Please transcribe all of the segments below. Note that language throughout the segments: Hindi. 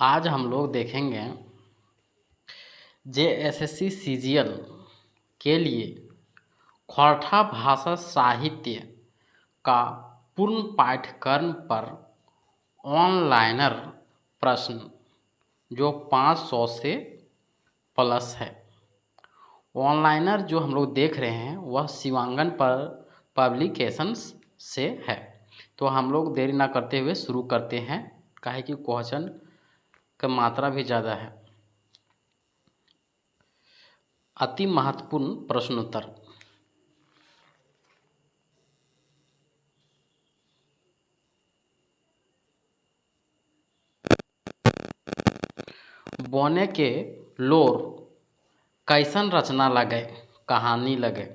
आज हम लोग देखेंगे जेएसएससी सीजीएल के लिए खौरठा भाषा साहित्य का पूर्ण पाठ्यक्रम पर ऑनलाइनर प्रश्न जो 500 से प्लस है। ऑनलाइनर जो हम लोग देख रहे हैं वह शिवांगन पर पब्लिकेशंस से है। तो हम लोग देरी ना करते हुए शुरू करते हैं, काहे कि क्वेश्चन का मात्रा भी ज़्यादा है। अति महत्वपूर्ण प्रश्नोत्तर। बोने के लोर कैसन रचना लगे, कहानी लगे।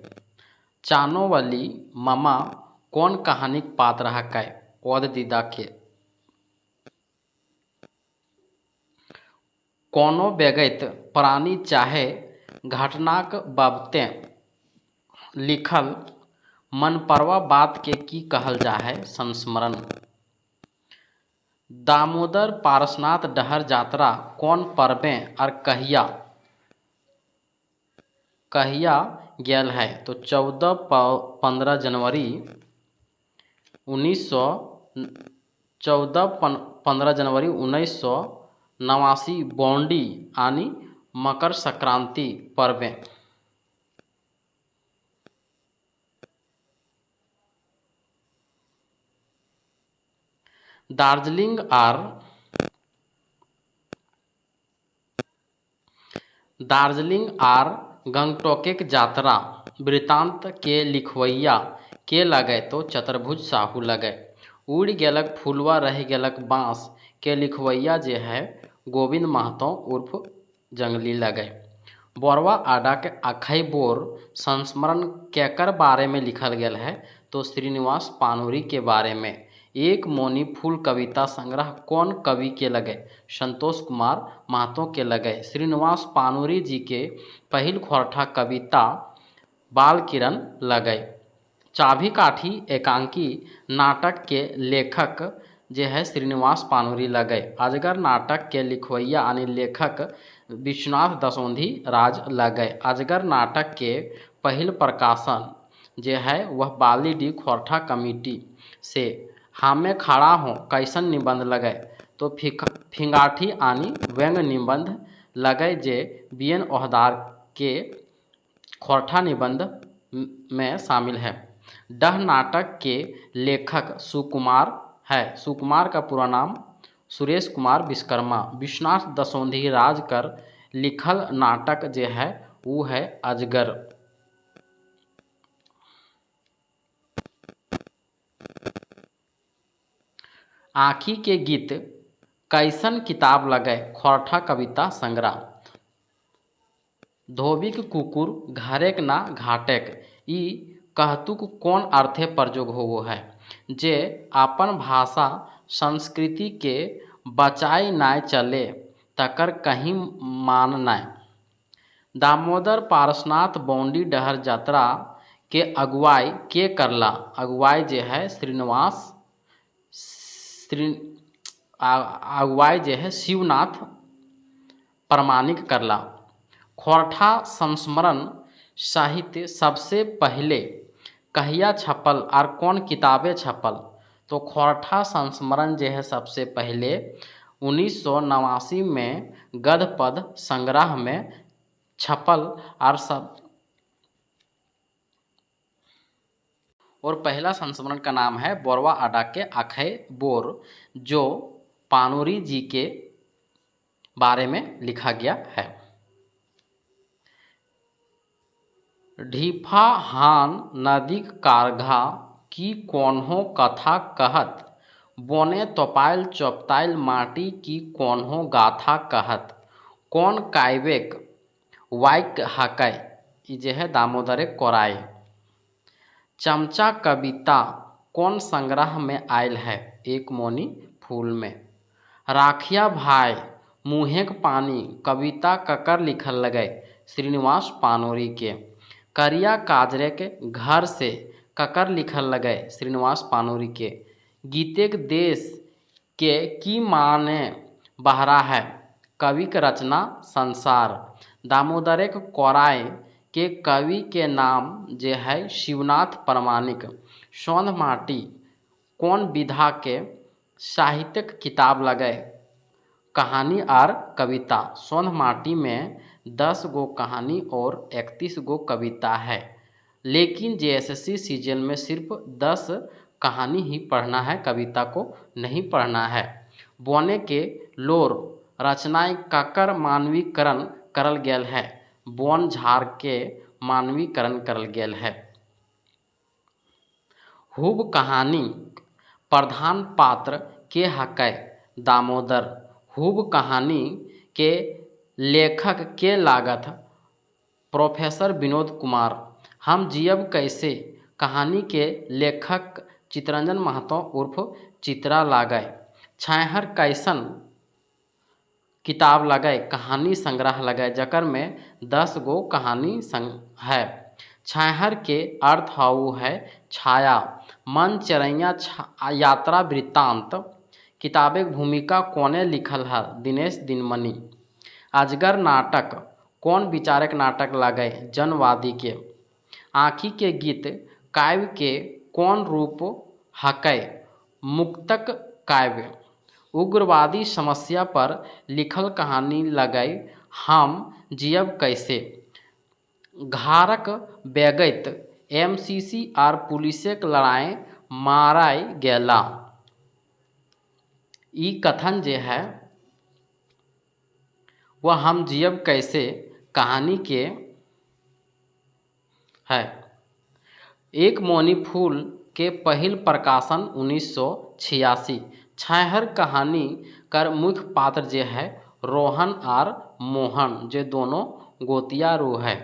चानोवली ममा कौन कहानिक पात्र हकै, ओद दीदा के। कोनो बेगैत प्राणी चाहे घटनाक बाबते लिखल मनपरवा बात के की कहल जा है, संस्मरण। दामोदर पारसनाथ डहर यात्रा कौन पर्वें और कहिया गेल है, तो 14-15 जनवरी 1989 बौंडी आनी मकर संक्रांति पर्वें। दार्जिलिंग आर गंगटोकेक यात्रा वृत्तांत के लिखवैया के लगे, तो चतुर्भुज साहू लगे। उड़ गेलक फुलवा रह गेलक बाँस के लिखवैया जे है गोविंद महतो उर्फ जंगली लगे। बोरवा आडा के अखई बोर संस्मरण केकर बारे में लिखल गेल है, तो श्रीनिवास पानूरी के बारे में। एक मोनी फूल कविता संग्रह कौन कवि के लगे, संतोष कुमार महतो के लगे। श्रीनिवास पानूरी जी के पहिल खौरठा कविता बाल किरण लगे। चाभी काठी एकांकी नाटक के लेखक जे है श्रीनिवास पानूरी लगे। अजगर नाटक के लिखवैया यानी लेखक विश्वनाथ दसौंधी राज लगे। अजगर नाटक के पहिल प्रकाशन जे है वह बालीडीह खौरठा कमेटी से। हामे खड़ा हो कैसन निबंध लगे, तो फिंगाठी आनी व्यंग निबंध लगे जे बीएन ओहदार के खौरठा निबंध में शामिल है। डह नाटक के लेखक सुकुमार है। सुकुमार का पूरा नाम सुरेश कुमार विश्वकर्मा। विश्वनाथ दसौंधी राज कर लिखल नाटक जे है वो है अजगर। आँखी के गीत कैसन किताब लगे, खौरठा कविता संग्रह। धोबिक कुकुर घरेक ना घाटेक, ई कहतुक कौन अर्थे प्रयोग होवो है, जे अपन भाषा संस्कृति के बचाई नाय चले तकर कहीं मान नाय। दामोदर पारसनाथ बौंडी डहर यात्रा के अगुवाई के करला, अगुवाई जे है अगुवाई जे है शिवनाथ प्रमाणिक करला। खौरठा संस्मरण साहित्य सबसे पहले कहिया छपल और कौन किताबें छपल, तो खौरठा संस्मरण जे है सबसे पहले 1989 में गद्यपद संग्रह में छपल और पहला संस्मरण का नाम है बोरवा अड्डा के अखय बोर, जो पानूरी जी के बारे में लिखा गया है। ढीफा हान नदी कारघा की कोन्हो कथा कहत, बोने तोपाइल चोपताइल माटी की कोन्हो गाथा कहत। कौन कायवेक वाइक हकै, जे है दामोदरे कोराय। चमचा कविता कौन संग्रह में आयल है, एक मोनी फूल में। राखिया भाई मुँहेक पानी कविता ककर लिखल लगे, श्रीनिवास पानूरी के। करिया काजरे के घर से ककर लिखल लगे, श्रीनिवास पानूरी के। गीतेक देश के की माने बहरा है। कवि के रचना संसार। दामोदर कोराय के कवि के नाम जे है शिवनाथ प्रमाणिक। सोंध माटी कौन विधा के साहित्यिक किताब लगे? कहानी और कविता। सोंध माटी में 10 गो कहानी और 31 गो कविता है, लेकिन जेएसएससी सीजन में सिर्फ 10 कहानी ही पढ़ना है, कविता को नहीं पढ़ना है। बोने के लोर रचनाएं ककर मानवीकरण करल गेल है? बोन झाड़ के मानवीकरण करल गेल है। हुब कहानी प्रधान पात्र के हकै? दामोदर। हुब कहानी के लेखक के लागत? प्रोफेसर विनोद कुमार। हम जियब कैसे कहानी के लेखक चितरंजन महतो उर्फ चित्रा लागै। छैहर कैसन किताब लगे? कहानी संग्रह लगे, जकर में 10 गो कहानी है। छैहर के अर्थ हाउ है छाया। मन चरैया यात्रा वृत्तांत किताबे भूमिका कोने लिखल है? दिनेश दिनमणि। अजगर नाटक कौन विचारक नाटक लगे? जनवादी के। आँखी के गीत काव्य के कौन रूप हकै? मुक्तक काव्य। उग्रवादी समस्या पर लिखल कहानी लगे? हम जियब कैसे। घारक बेगैत एमसीसी आर पुलिसक लड़ाई माराय गेला। ई कथन जे है वह हम जियब कैसे कहानी के है। एक मौनी फूल के पहिल प्रकाशन 1986। छैहर कहानी कर मुख्य पात्र जे है रोहन और मोहन, जे दोनों गोतियारू है।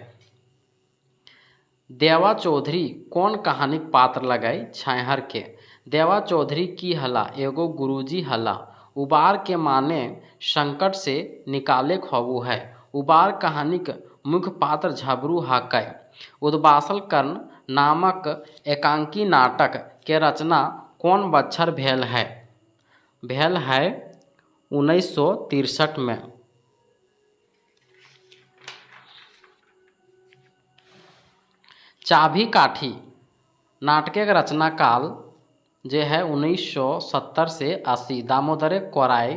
देवा चौधरी कौन कहानिक पात्र लगे? छैहर के। देवा चौधरी की हला? एगो गुरुजी हला। उबार के माने संकट से निकाले खोबू है। उबार कहानिक मुख्य पात्र झबरू हकै। उद्वासल कर्ण नामक एकांकी नाटक के रचना कौन बच्छर भेल है? भेल है 1963 में। चाभी काठी नाटक रचना काल जे है 1970 से 80। दामोदर कोराय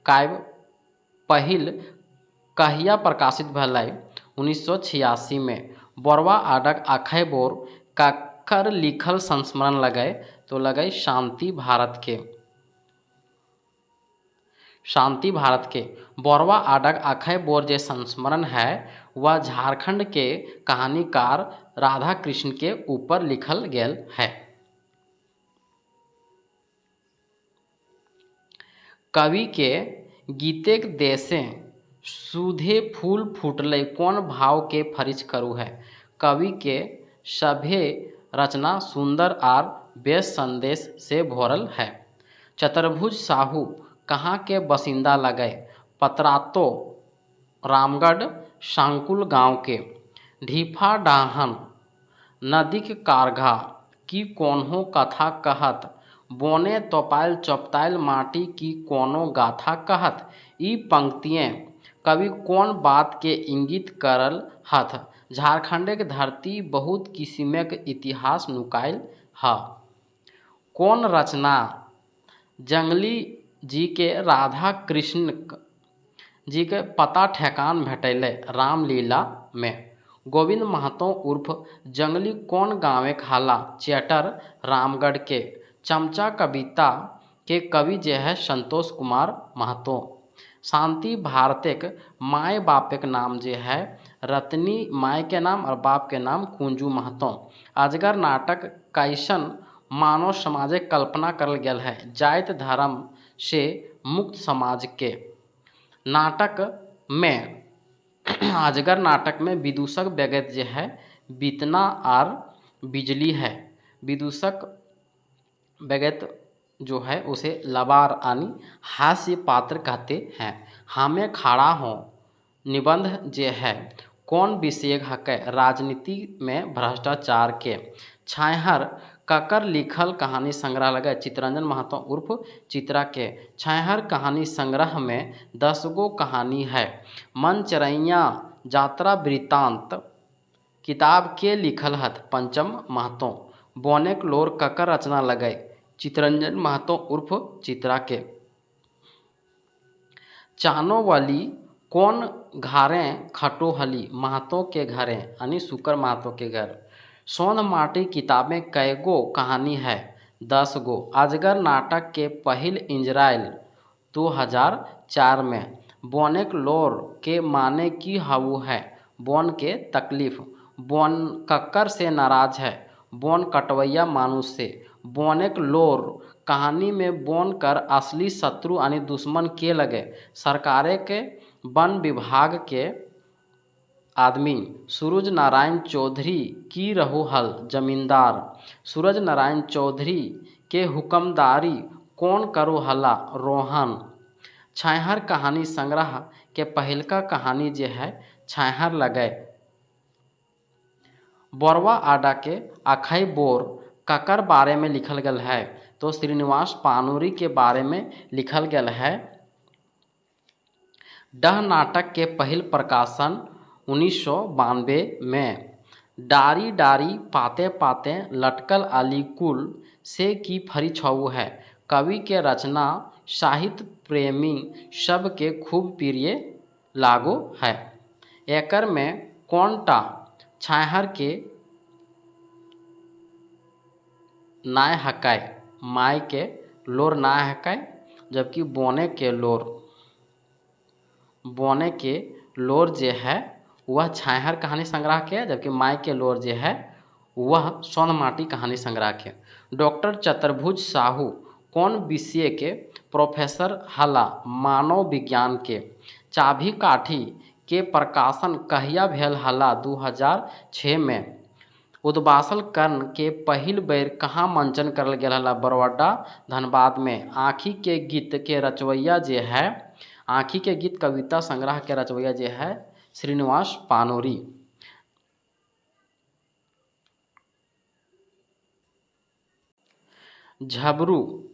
काव्य पहिल कहिया प्रकाशित भेलै? 1986 में। बोरवा आडक आखै बोर ककर लिखल संस्मरण लगे? तो लगे शांति भारत के। शांति भारत के। बोरवा आडक आखै बोर जे संस्मरण है वह झारखंड के कहानीकार राधा कृष्ण के ऊपर लिखल गेल है। कवि के गीतेक देशे सुधे फूल फूटलै कौन भाव के फरिच करू है? कवि के सभे रचना सुंदर और बेस संदेश से भरल है। चतुर्भुज साहू कहाँ के बसिंदा लगे? पतरातो रामगढ़ सांकुल गांव के। ढीफा डाहन नदीक कारघा की कोन्हो कथा कहत? बोने तोपायल चौपतायल माटी की कोनो गाथा कहत? ई पंक्तियाँ कवि कौन बात के इंगित करल हथ? झारखंड के धरती बहुत किसिमक इतिहास नुकायल है। कौन रचना जंगली जी के राधा कृष्ण जी के पता ठेकान भेटैले? रामलीला में। गोविंद महतो उर्फ जंगली कौन गाँव खाला? चेटर रामगढ़ के। चमचा कविता के कवि जे है संतोष कुमार महतो। शांति भारतेक माय बापेक नाम जे है रतनी माय के नाम और बाप के नाम कुंजू महतो। अजगर नाटक कैसन मानव समाज कल्पना करल गेल है? जाति धर्म से मुक्त समाज के। नाटक में अजगर नाटक में विदूषक बेगैत जे है बीतना और बिजली है। विदूषक बेगैत जो है उसे लबार यानी हास्य पात्र कहते हैं। हमें खड़ा हो निबंध जे है कौन विषय हकै? राजनीति में भ्रष्टाचार के। छैहर ककर लिखल कहानी संग्रह लगे चितरंजन महतो उर्फ चित्रा के। छैहर कहानी संग्रह में 10 गो कहानी है। मनचरैया यात्रा वृत्तांत किताब के लिखल हथ पंचम महतो। बोनेक लोर ककर रचना लगे चितरंजन महतो उर्फ चित्रा के। चानो वाली कौन घारें खटो हली महतो के घरें यानी शुक्र महतो के घर। सोन माटी किताबें कैगो कहानी है 10 गो। अजगर नाटक के पहिल इंजराइल 2004 में। बोनेक लोर के माने की हाउ है बोन के तकलीफ। बोन कक्कर से नाराज है बोन कटवैया मानुष से। बोनेक लोर कहानी में बोन कर असली शत्रु यानी दुश्मन के लगे सरकारे के वन विभाग के आदमी। सूरज नारायण चौधरी की रहो हल जमींदार। सूरज नारायण चौधरी के हुक्मदारी कौन करो हला रोहन। छैहर कहानी संग्रह के पहिलका कहानी जे है छैहर लगे। बोरवा आडा के अखई बोर ककर बारे में लिखल गल है तो श्रीनिवास पानूरी के बारे में लिखल गल है। डह नाटक के पहिल प्रकाशन 1992 में। डारी डारी पाते पाते लटकल अली कुल से की फरी छऊ है कवि के रचना साहित्य प्रेमी सब के खूब प्रिय लागो है। एकर में कौनटा छैहर के नाय हकाय माय के लोर नाय हकाय जबकि बोने के लोर जे है वह छैहर कहानी संग्रह के जबकि माय के लोर जे है वह सोन माटी कहानी संग्रह के। डॉक्टर चतुर्भुज साहू कौन विषय के प्रोफेसर हला मानव विज्ञान के। चाभी काठी के प्रकाशन कहिया भेल हला 2006 में। उद्वासल कर्ण के पहिल बेर कहाँ मंचन करल गेल हला बरवाडा धनबाद में। आँखी के गीत के रचवैया जे है आँखी के गीत कविता संग्रह के रचवैया जे है श्रीनिवास पानूरी। झबरू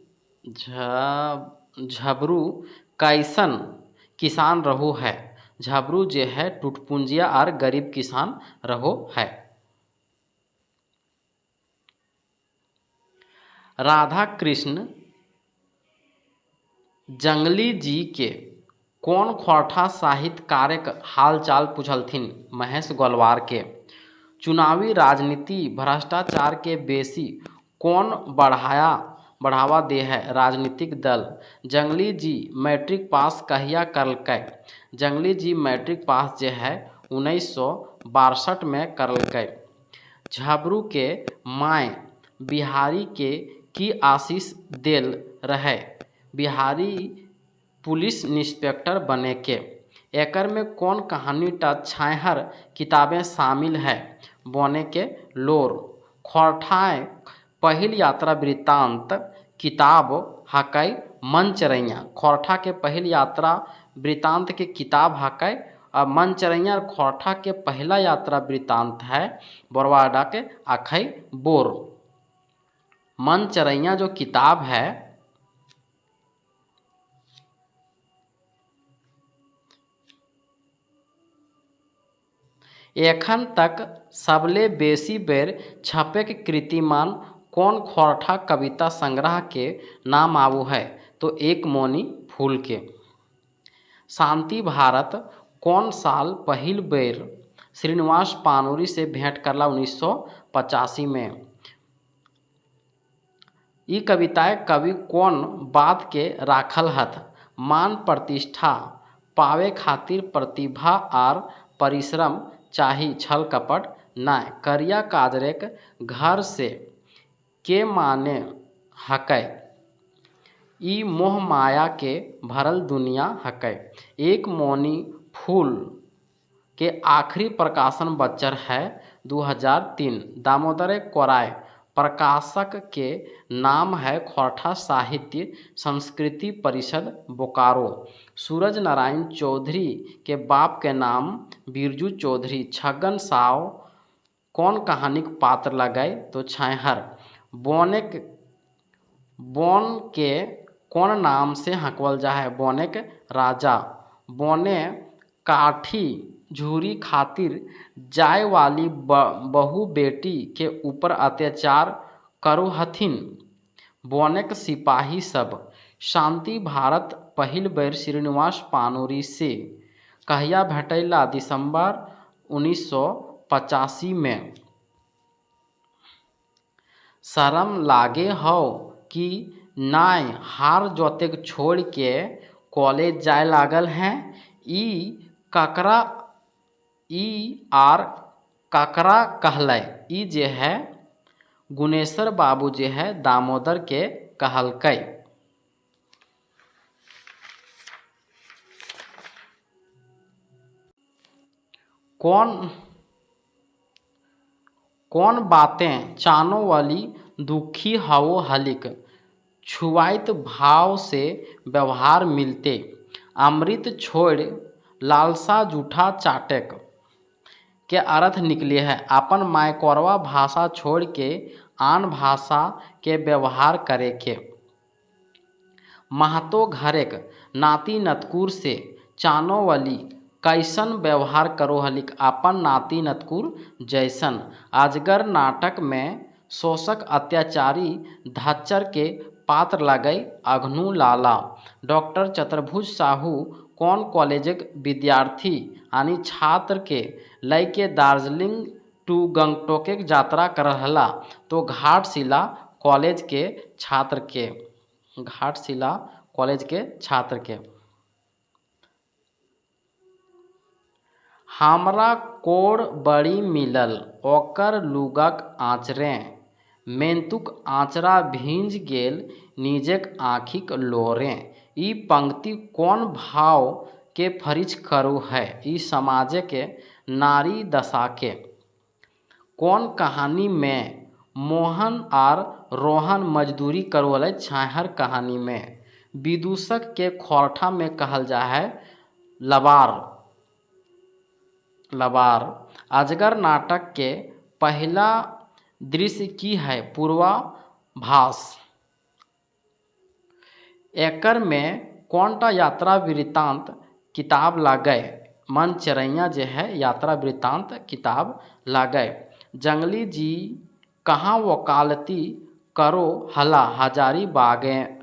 कैसन किसान रहो है। झबरू जे है टूटपुंजिया और गरीब किसान रहो है। राधा कृष्ण जंगली जी के कौन खोरठा साहित्य कार्यक हालचाल पूछलथिन महेश गोलवार के। चुनावी राजनीति भ्रष्टाचार के बेसी कौन बढ़ावा दे है राजनीतिक दल। जंगली जी मैट्रिक पास कहिया करलकै। जंगली जी मैट्रिक पास जे है 1962 में करलकै। झबरू के माय बिहारी के की आशीष देल रहे बिहारी पुलिस इंस्पेक्टर बने के। एकर में कौन कहानी टा छैहर किताबें शामिल है बोने के लोर। खोरठाए पहिल यात्रा वृत्तांत किताब हकै मनचरैया। खोरठा के पहिल यात्रा वृत्तांत के किताब हकै और मनचरैया खोरठा के पहला यात्रा वृत्तांत है बोरवाडा के अखई बोर। मनचरैया जो किताब है एखन तक सबले बेसी बेर छपेक कीर्तिमान कौन खोरठा कविता संग्रह के नाम आवो है तो एक मोनी फूल के। शांति भारत कौन साल पहिल बेर श्रीनिवास पानूरी से भेंट करला 1985 में। ई कविताएं कवि कौन बात के राखल हथ मान प्रतिष्ठा पावे खातिर प्रतिभा आर परिश्रम चाही छल कपट नाय। करिया काजरेक घर से के माने हकै ई मोह माया के भरल दुनिया हकै। एक मोनी फूल के आखिरी प्रकाशन बच्चर है 2003। दामोदर कोराय प्रकाशक के नाम है खोरठा साहित्य संस्कृति परिषद बोकारो। सूरज नारायण चौधरी के बाप के नाम बिरजू चौधरी। छगन साव कौन कहानी पात्र लगे तो छैहर। बोनेक बोन के कौन नाम से हकवल जा है? बोनेक राजा। बोने काठी झूरी खातिर जाए वाली बहू बेटी के ऊपर अत्याचार करो हथिन। बोनेक सिपाही सब। शांति भारत पहिल बेर श्रीनिवास पानोरी से कहिया भेटैला? दिसंबर 1985 में। शरम लागे हौ कि नाय हार जोतेक छोड़ के कॉलेज जाए लागल हैं? ककरा कहलै? ई जे है गुनेश्वर बाबू जे है दामोदर के कहलकै। कौन बातें चानो वाली दुखी हवो हलिक? छुआइत भाव से व्यवहार मिलते। अमृत छोड़ लालसा जूठा चाटेक के अर्थ निकले है अपन मायकोरवा भाषा छोड़ के आन भाषा के व्यवहार करे के। महतो घरेक नाती नतकुर से चानो वाली कैसन व्यवहार करो हलिक? अपन नाती नतकुर जैसन। अजगर नाटक में शोषक अत्याचारी धच्चर के पात्र लगई अघनु लाला। डॉक्टर चतुर्भुज साहू कौन कॉलेजक विद्यार्थी यानी छात्र के लय के दार्जिलिंग टू गंगटोक यात्रा कर रहला? तो घाटशिला कॉलेज के छात्र के। हमरा कोड़ बड़ी मिलल ओकर लुगाक आँचरें। मेंतुक आँचरा भींज गेल निजेक आँखिक लोरें। ई पंक्ति कौन भाव के फरिच करो है? ई समाज के नारी दशा के। कौन कहानी में मोहन आर रोहन मजदूरी करो हलै? छाहर कहानी में। विदूषक के खोरठा में कहल जा है लबार। अजगर नाटक के पहला दृश्य की है? पूर्वाभास। एकर में कौनटा यात्रा वृत्तांत किताब लागय? मन चिरैया जे है यात्रा वृत्तांत किताब लागय। जंगली जी कहाँ वकालती करो हला? हजारीबागें।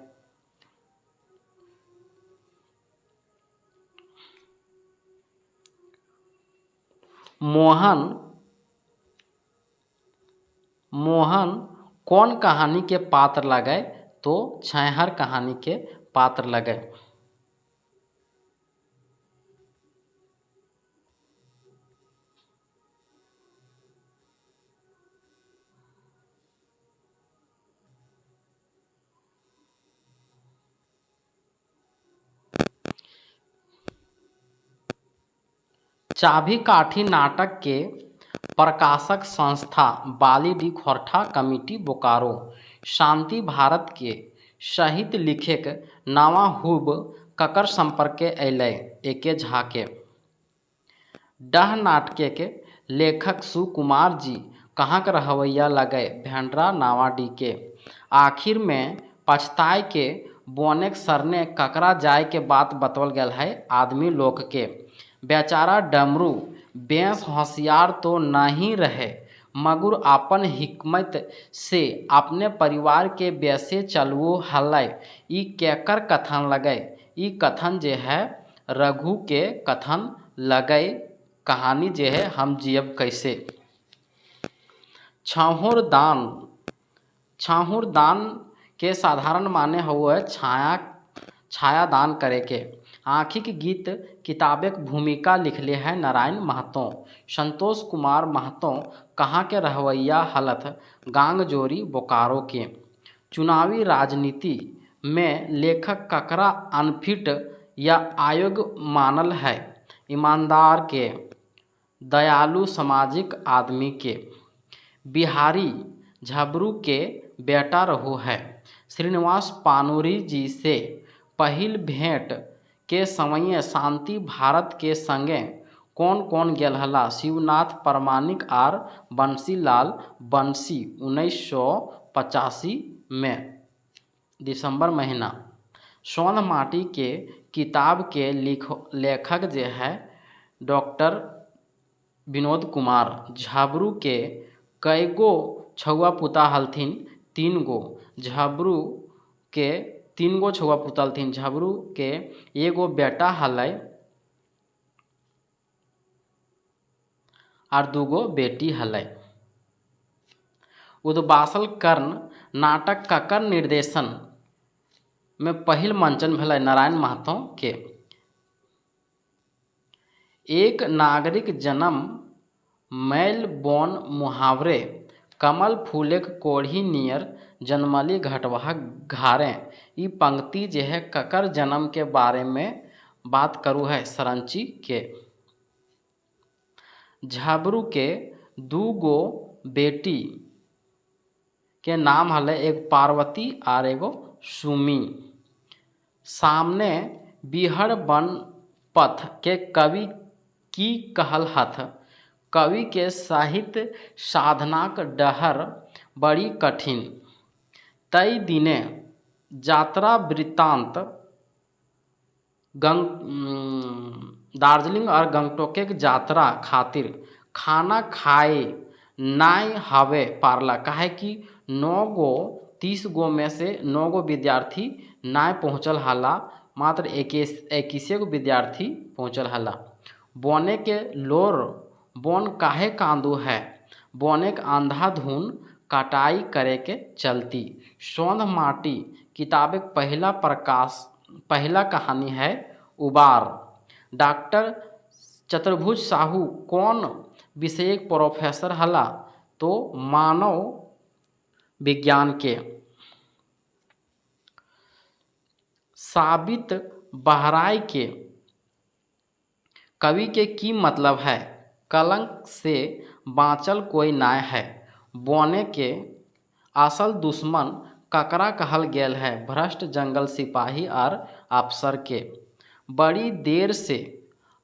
मोहन कौन कहानी के पात्र लगय? तो छाहर कहानी के पात्र लगय। चाभी काठी नाटक के प्रकाशक संस्था बाली डी खोरठा कमिटी बोकारो। शांति भारत के साहित्य लिखेक नवा हुब ककर संपर्क अयलै? एके झा के। डह नाटके के लेखक सुकुमार जी कहाँ के रहवैया लगय? भेंडरा नावाडी के। आखिर में पछताए के बोनेक सरने ककरा जाय के बात बतवल गेल है? आदमी लोग के। बेचारा डमरू बेंस होशियार तो नहीं रहे मगर अपन हिकमत से अपने परिवार के बेसे चलवो हलै। ई केकर कथन लगय? ई कथन जे है रघु के कथन लगय। कहानी जे है हम जियब कैसे। छाहुर दान के साधारण माने हुए छाया दान करे के। आँखिक गीत किताबेक भूमिका लिखले है नारायण महतो। संतोष कुमार महतो कहाँ के रहवैया हलथ? गांगजोरी बोकारो के। चुनावी राजनीति में लेखक ककरा अनफिट या अयोग्य मानल है? ईमानदार के, दयालु सामाजिक आदमी के। बिहारी झबरू के बेटा रहो है। श्रीनिवास पानोरी जी से पहिल भेंट के समय शांति भारत के संगे कौन कौन गेल हला? शिवनाथ प्रमाणिक आर बंसीलाल बंसी। 19 1885 में दिसंबर महीना। सोंध माटी के किताब के लेखक जे है डॉक्टर विनोद कुमार। झाबरू के कईगो छुआ पुता हलथिन? 3 गो। झाबरू के 3 गो छुआ पुता हलथिन। झाबरू के एगो बेटा हलै और 2 गो बेटी हलै। उद्वासल कर्ण नाटक ककर निर्देशन में पहिल मंचन भेलै? नारायण महतो के। एक नागरिक जन्म मैल बोन मुहावरे, कमल फूलेक कोढ़ी नियर जन्मली घटवा घारे। ई पंक्ति जे है ककर जन्म के बारे में बात करू है? सरंची के। झाबरू के 2 गो बेटी के नाम हलै, एक पार्वती और एगो सुमी। सामने बिहड़ बन पथ के कवि की कहल हथ? कवि के साहित्य साधनाक डहर बड़ी कठिन। तई दिने यात्रा वृत्तांत दार्जिलिंग और गंगटोक के यात्रा खातिर खाना खाए नाय हवे पारला, काहे कि 9 गो 30 गो में से 9 गो विद्यार्थी नाय पहुँचल हला, मात्र 21 गो विद्यार्थी पहुँचल हला। बोने के लोर बोन काहे कांदू है? बोने के अंधाधुन कटाई करे के चलती। सोंध माटी किताब पहला कहानी है उबार। डॉक्टर चतुर्भुज साहू कौन विषय प्रोफेसर हला? तो मानव विज्ञान के। साबित बहराई के कवि के की मतलब है? कलंक से बाँचल कोई नाय है। बोने के असल दुश्मन ककरा कहल गेल है? भ्रष्ट जंगल सिपाही और अफसर के। बड़ी देर से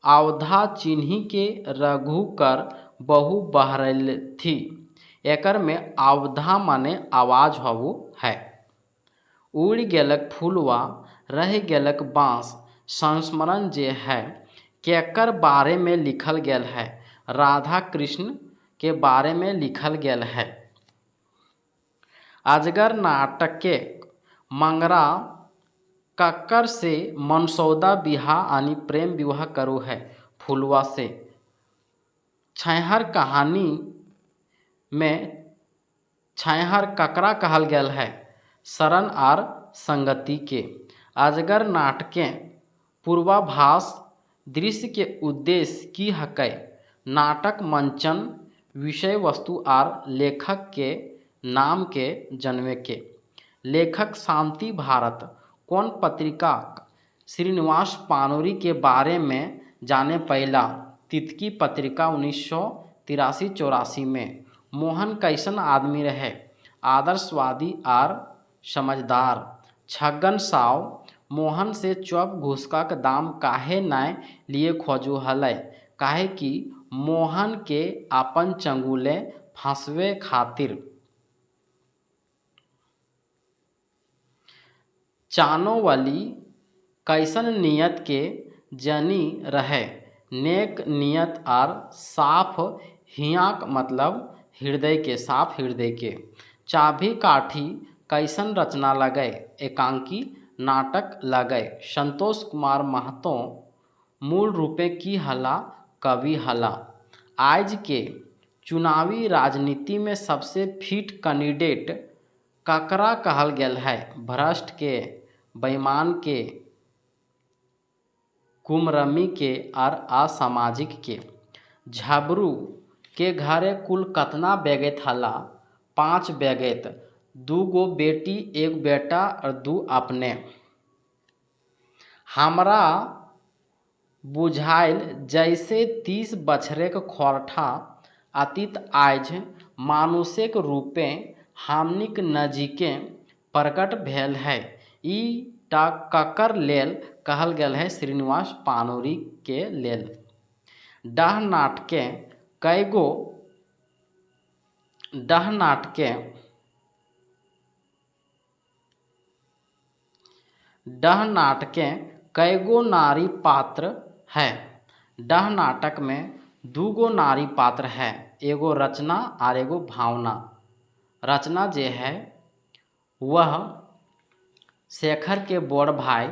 अवधा चिन्ही के रघु कर बहु बहरैल थी। एकर में अवधा माने आवाज हवु है। उड़ गेलक फुलवा रह गेलक बाँस संस्मरण जे है केकर बारे में लिखल गेल है? राधा कृष्ण के बारे में लिखल गेल है। अजगर नाटक के मंगरा कक्कर से मनसौदा बियाह यानी प्रेम विवाह करू है? फुलवा से। छैहर कहानी में छैहर ककरा कहल गेल है? शरण और संगति के। अजगर नाटके पूर्वाभास दृश्य के उद्देश्य की हकै? नाटक मंचन विषय वस्तु और लेखक के नाम के जनवे के। लेखक शांति भारत कौन पत्रिका श्रीनिवास पानोरी के बारे में जाने पहला? तितकी पत्रिका 1983-84 में। मोहन कैसन आदमी रहे? आदर्शवादी और समझदार। छगन साव मोहन से चौक घुसका के दाम काहे नाय लिए खोजू हलै? काहे कि मोहन के अपन चंगुले फंसवे खातिर। चानोवली कैसन नियत के जनी रहे? नेक नियत और साफ हियाक मतलब हृदय के, साफ हृदय के। चाभी काठी कैसन रचना लगे? एकांकी नाटक लगे। संतोष कुमार महतो मूल रूपे की हला? कवि हला। आज के चुनावी राजनीति में सबसे फिट कैंडिडेट ककरा कहल गेल है? भ्रष्ट के, बेईमान के, कुमरमी के और असामाजिक के। झाबरू के घरे कुल कतना बेगैत हला? 5 बेगैत। 2 गो बेटी 1 बेटा और 2 अपने। हमरा बुझाइल जैसे 30 बछरेक खोरठा अतीत आइज मानुषेक रूपे हमनिक नजीके प्रकट भेल है। ई टा ककर लेल कहल गेल है? श्रीनिवास पानोरी के लेल। डाह नाटके कईगो डाह नाटके डह नाटकें कईगो नारी पात्र है। डह नाटक में दूगो नारी पात्र है, एगो रचना और एगो भावना। रचना जे है वह शेखर के बड़ भाई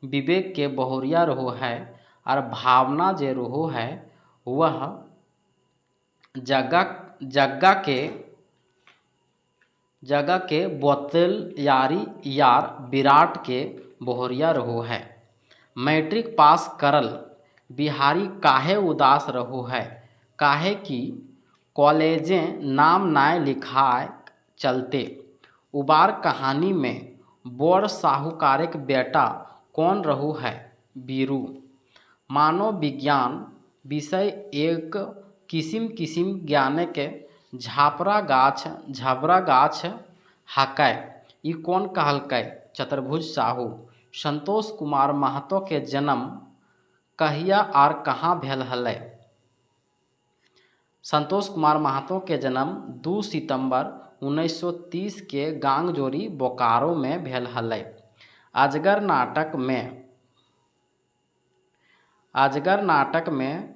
विवेक के बहुरिया रहो है, और भावना जे रहो है वह जगह के बोतल यारी यार विराट के बहुरिया रहो है। मैट्रिक पास करल बिहारी काहे उदास रहो है, काहे कि कॉलेजें नाम नाय लिखाए चलते। उबार कहानी में बड़ साहूकार के बेटा कौन रहो है, बीरू। मानव विज्ञान विषय एक किसिम किसिम ज्ञान के झबरा गाछ हकै, ई कौन कहलकै, चतुर्भुज साहू। संतोष कुमार महतो के जन्म कहिया और कहाँ भेल हलै? संतोष कुमार महतो के जन्म 2 सितंबर 1930 के गांगजोरी बोकारो में भेल हलै। अजगर नाटक में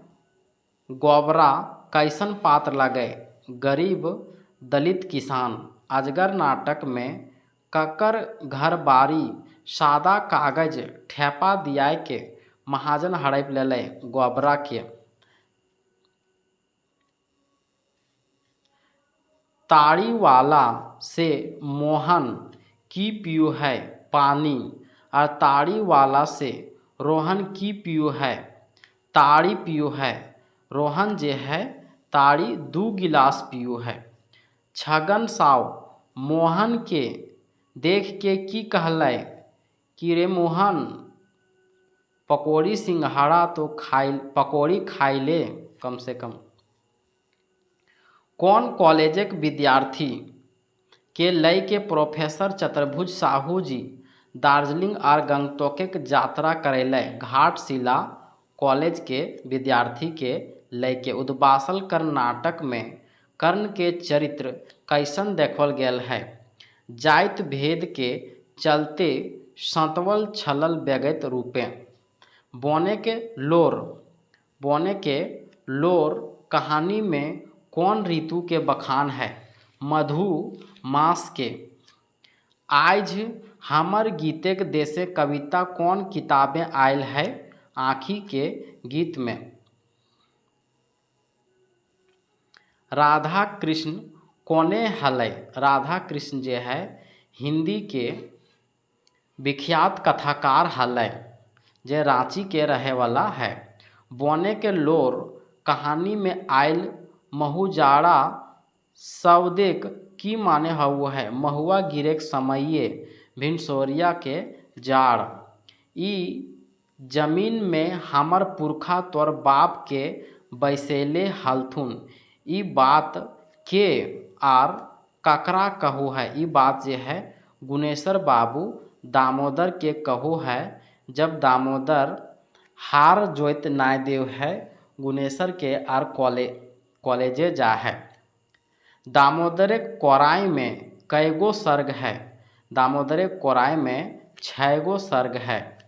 गोबरा कैसन पात्र लगे, गरीब दलित किसान। अजगर नाटक में ककर घर बारी सादा कागज ठेपा दियाय के महाजन हड़प लेले गोबरा के। ताड़ी वाला से मोहन की पियो है पानी, और ताड़ी वाला से रोहन की पियो है ताड़ी पियो है। रोहन जे है ताड़ी 2 गिलास पियो है। छगन साव मोहन के देख के की कहलै कि रे मोहन, पकौड़ी सिंघाड़ा तो पकौड़ी खाई ले कम से कम। कौन कॉलेजक विद्यार्थी के लय के प्रोफेसर चतुर्भुज साहू जी दार्जिलिंग और गंगटोक यात्रा करैले। घाटशिला कॉलेज के विद्यार्थी के लय के उद्वासल कर्ण नाटक में कर्ण के चरित्र कैसन देखल गेल है। जाति भेद के चलते सतवल छलल व्यगत रूपे। बोने के लोर कहानी में कौन ऋतु के बखान है, मधु मास के। आज हमर गीतेक देशे कविता कौन किताबें आयल है, आँखी के गीत में। राधा कृष्ण कोने हलै? राधा कृष्ण जे है हिंदी के विख्यात कथाकार हलै, जे रांची के रहे वाला है। बोने के लोर कहानी में आयल महुजाड़ा शब्देक की माने हवो है, महुआ गिरे के समये भिनसोरिया के जाड़। ई जमीन में हमर पुरखा तोर बाप के बैसेले हलथुन, ई बात के आर ककरा कहो है? ई बात जे है गुनेश्वर बाबू दामोदर के कहो है। जब दामोदर हार जोत नाय देव है गुनेश्वर के आर कॉलेजे जा है। दामोदर कोराई में कईगो सर्ग है? दामोदर कोराई में 6 गो सर्ग है।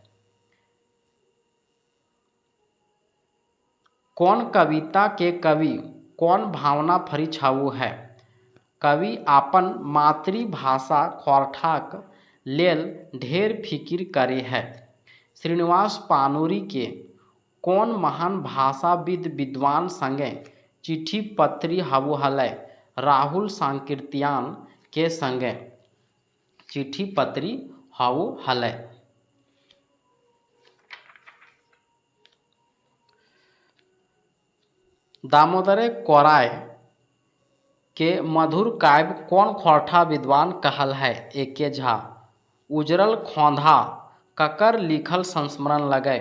कौन कविता के कवि कौन भावना फरी छाऊ है? कवि आपन मातृभाषा खोरठाक लेल ढेर फिकिर करे है। श्रीनिवास पानुरी के कौन महान भाषाविद विद्वान संगे चिट्ठी पत्री हवो हलै? राहुल सांकृत्यायन के संगे चिट्ठी पत्री हवो हलै। दामोदर कोराय के मधुर काव्य कौन खोरठा विद्वान कहल है? एके झा। उजरल खोंधा ककर लिखल संस्मरण लगे?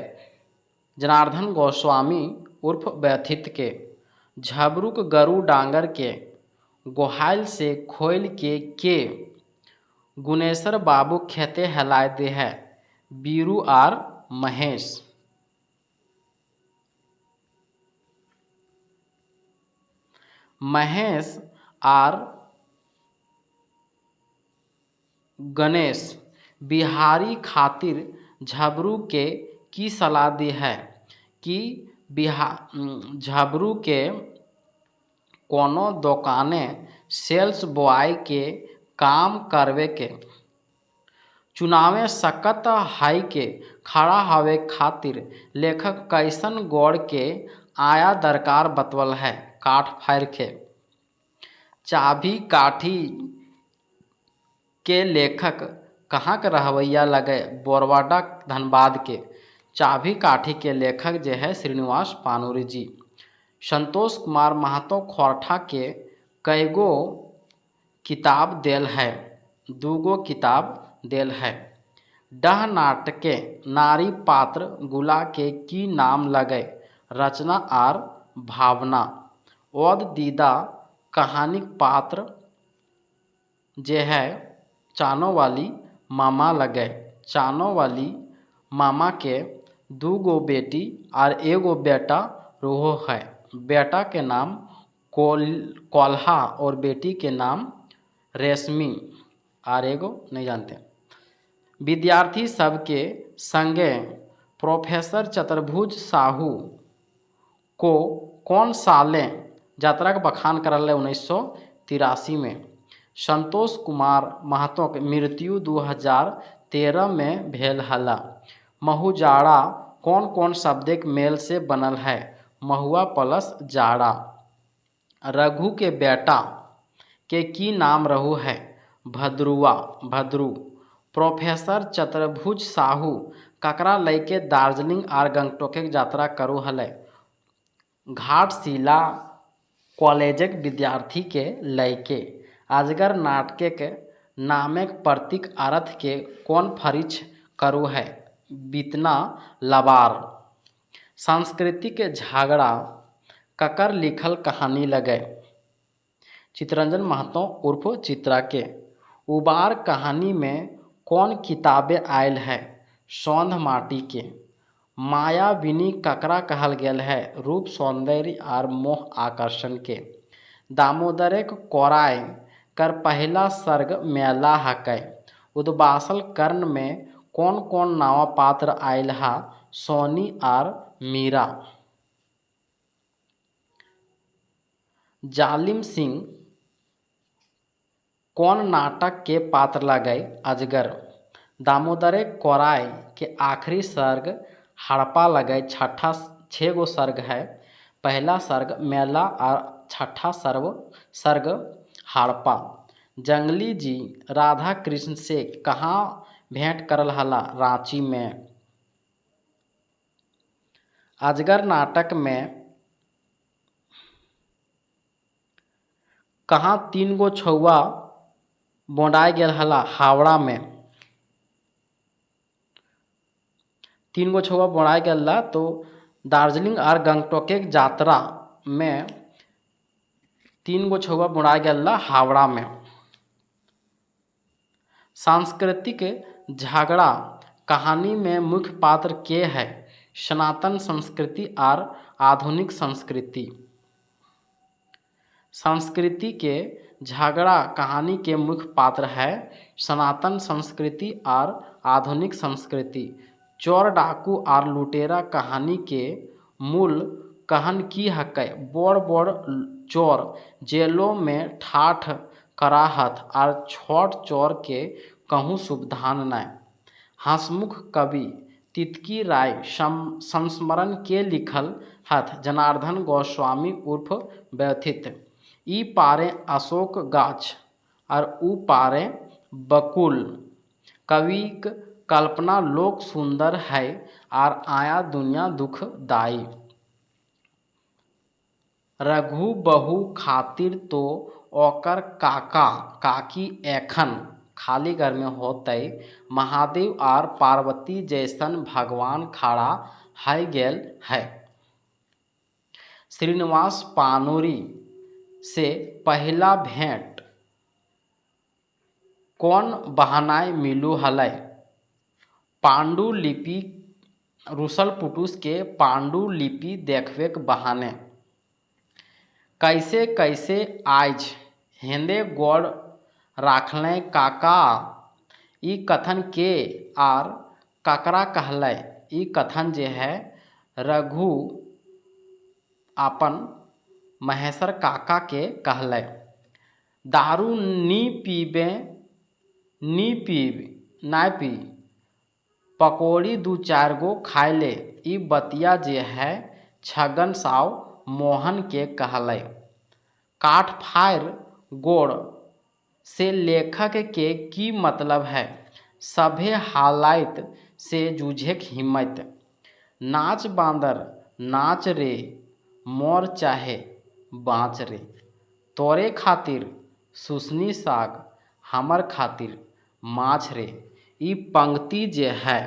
जनार्दन गोस्वामी उर्फ व्यथित के। झबरुक गरु डांगर के गोहाइल से खोल के गुनेश्वर बाबू खेते हेलाय दे है, बीरू आर महेश। महेश आर गणेश बिहारी खातिर झबरू के की सलाह दी है कि झबरू के कोनो दोकाने सेल्स बॉय के काम करवे के चुनावे सकत है के खड़ा हवे खातिर लेखक कैसन गौर के आया दरकार बतवल है। काठ फाड़ के चाभी काठी के लेखक कहाँ के रहवैया लगे बोरवाडा धनबाद के। चाभी काठी के लेखक जे है श्रीनिवास पानूरी जी। संतोष कुमार महतो खोरठा के कईगो किताब देल है, दूगो किताब देल है। डह नाटके नारी पात्र गुला के की नाम लगे रचना आर भावना। ओद दीदा कहानी पात्र जे है चानो वाली मामा लगे। चानो वाली मामा के दूगो बेटी और एगो बेटा रहो है। बेटा के नाम कोल्हा और बेटी के नाम रेशमी और एगो नहीं जानते। विद्यार्थी सबके संगे प्रोफेसर चतुर्भुज साहू को कौन साले यात्रा का बखान करल है 1983 में। संतोष कुमार महतो के मृत्यु 2013 में भेल हला। महुजाड़ा कौन कौन शब्दिक मेल से बनल है महुआ प्लस जाड़ा। रघु के बेटा के की नाम रहू है भद्रुआ भद्रू। प्रोफेसर चतुर्भुज साहू ककरा लैके दार्जिलिंग और गंगटोक के यात्रा करू हले घाटशिला कॉलेजक विद्यार्थी के लैके। अजगर नाटक के नामक प्रतीक अर्थ के कौन फरिच करू है बीतना लबार। सांस्कृतिक झगड़ा ककर लिखल कहानी लगे चितरंजन महतो उर्फ चित्रा के। उबार कहानी में कौन किताबें आयल है सौंध माटी के। मायाविनी ककरा कहल गेल है रूप सौंदर्य और मोह आकर्षण के। दामोदर कोराय कर पहला सर्ग मेला हकै। उद्वासल कर्ण में कौन कौन नवा पात्र आयल हा सोनी और मीरा। जालिम सिंह कौन नाटक के पात्र लगे अजगर। दामोदर कोराय के आखिरी सर्ग हड़प्पा लगे छठा 6 गो सर्ग है। पहला सर्ग मेला और छठा सर्ग हड़प्पा। जंगली जी राधा कृष्ण से कहाँ भेंट करल हला रांची में। अजगर नाटक में कहाँ 3 गो छौआ बोंडाई गेल हला हावड़ा में। 3 गो छौआ बोंडाई गेल ला तो दार्जिलिंग और गंगटोक के यात्रा में 3 गो छौआ बोंडाई गेल ला हावड़ा में। सांस्कृतिक झगड़ा कहानी में मुख्य पात्र के है सनातन संस्कृति और आधुनिक संस्कृति। संस्कृति के झगड़ा कहानी के मुख्य पात्र है सनातन संस्कृति और आधुनिक संस्कृति। चोर डाकू और लुटेरा कहानी के मूल कहन की हकै बोड़ बोड़ चोर जेलों में ठाठ कराहत और छोट चोर के कहूँ सुविधान न। हंसमुख कवि तितकी राय संस्मरण के लिखल हथ जनार्दन गोस्वामी उर्फ व्यथित। ई पारे अशोक गाछ और ऊ पारे बकुल। कविक कल्पना लोक सुंदर है और आया दुनिया दुखदाई। रघु बहू खातिर तो ओकर काका काकी एखन खाली घर में होते महादेव और पार्वती जैसन भगवान खड़ा है गेल है। श्रीनिवास पानूरी से पहला भेंट कौन बहानाय मिलू हलै पांडुलिपि रुसल पुटुस के पांडुलिपि देखवे के बहाने। कैसे कैसे आज हेंदे गोड़ राखलें काका ई कथन के आर ककरा कहलै। ई कथन जे है रघु अपन महेश्वर काका के कहलै। दारू नी पीबे नाय पी, पकौड़ी दू चार गो खाय ले। ई बतिया जे है छगन साव मोहन के कहलै। काठ फाड़ गोड़ से लेखक के की मतलब है। सभे हालात से जूझेक हिम्मत। नाच बांदर नाच रे, मोर चाहे बाँच रे। तोरे खातिर सुसनी साग, हमर खातिर माछ रे। ई पंक्ति जे है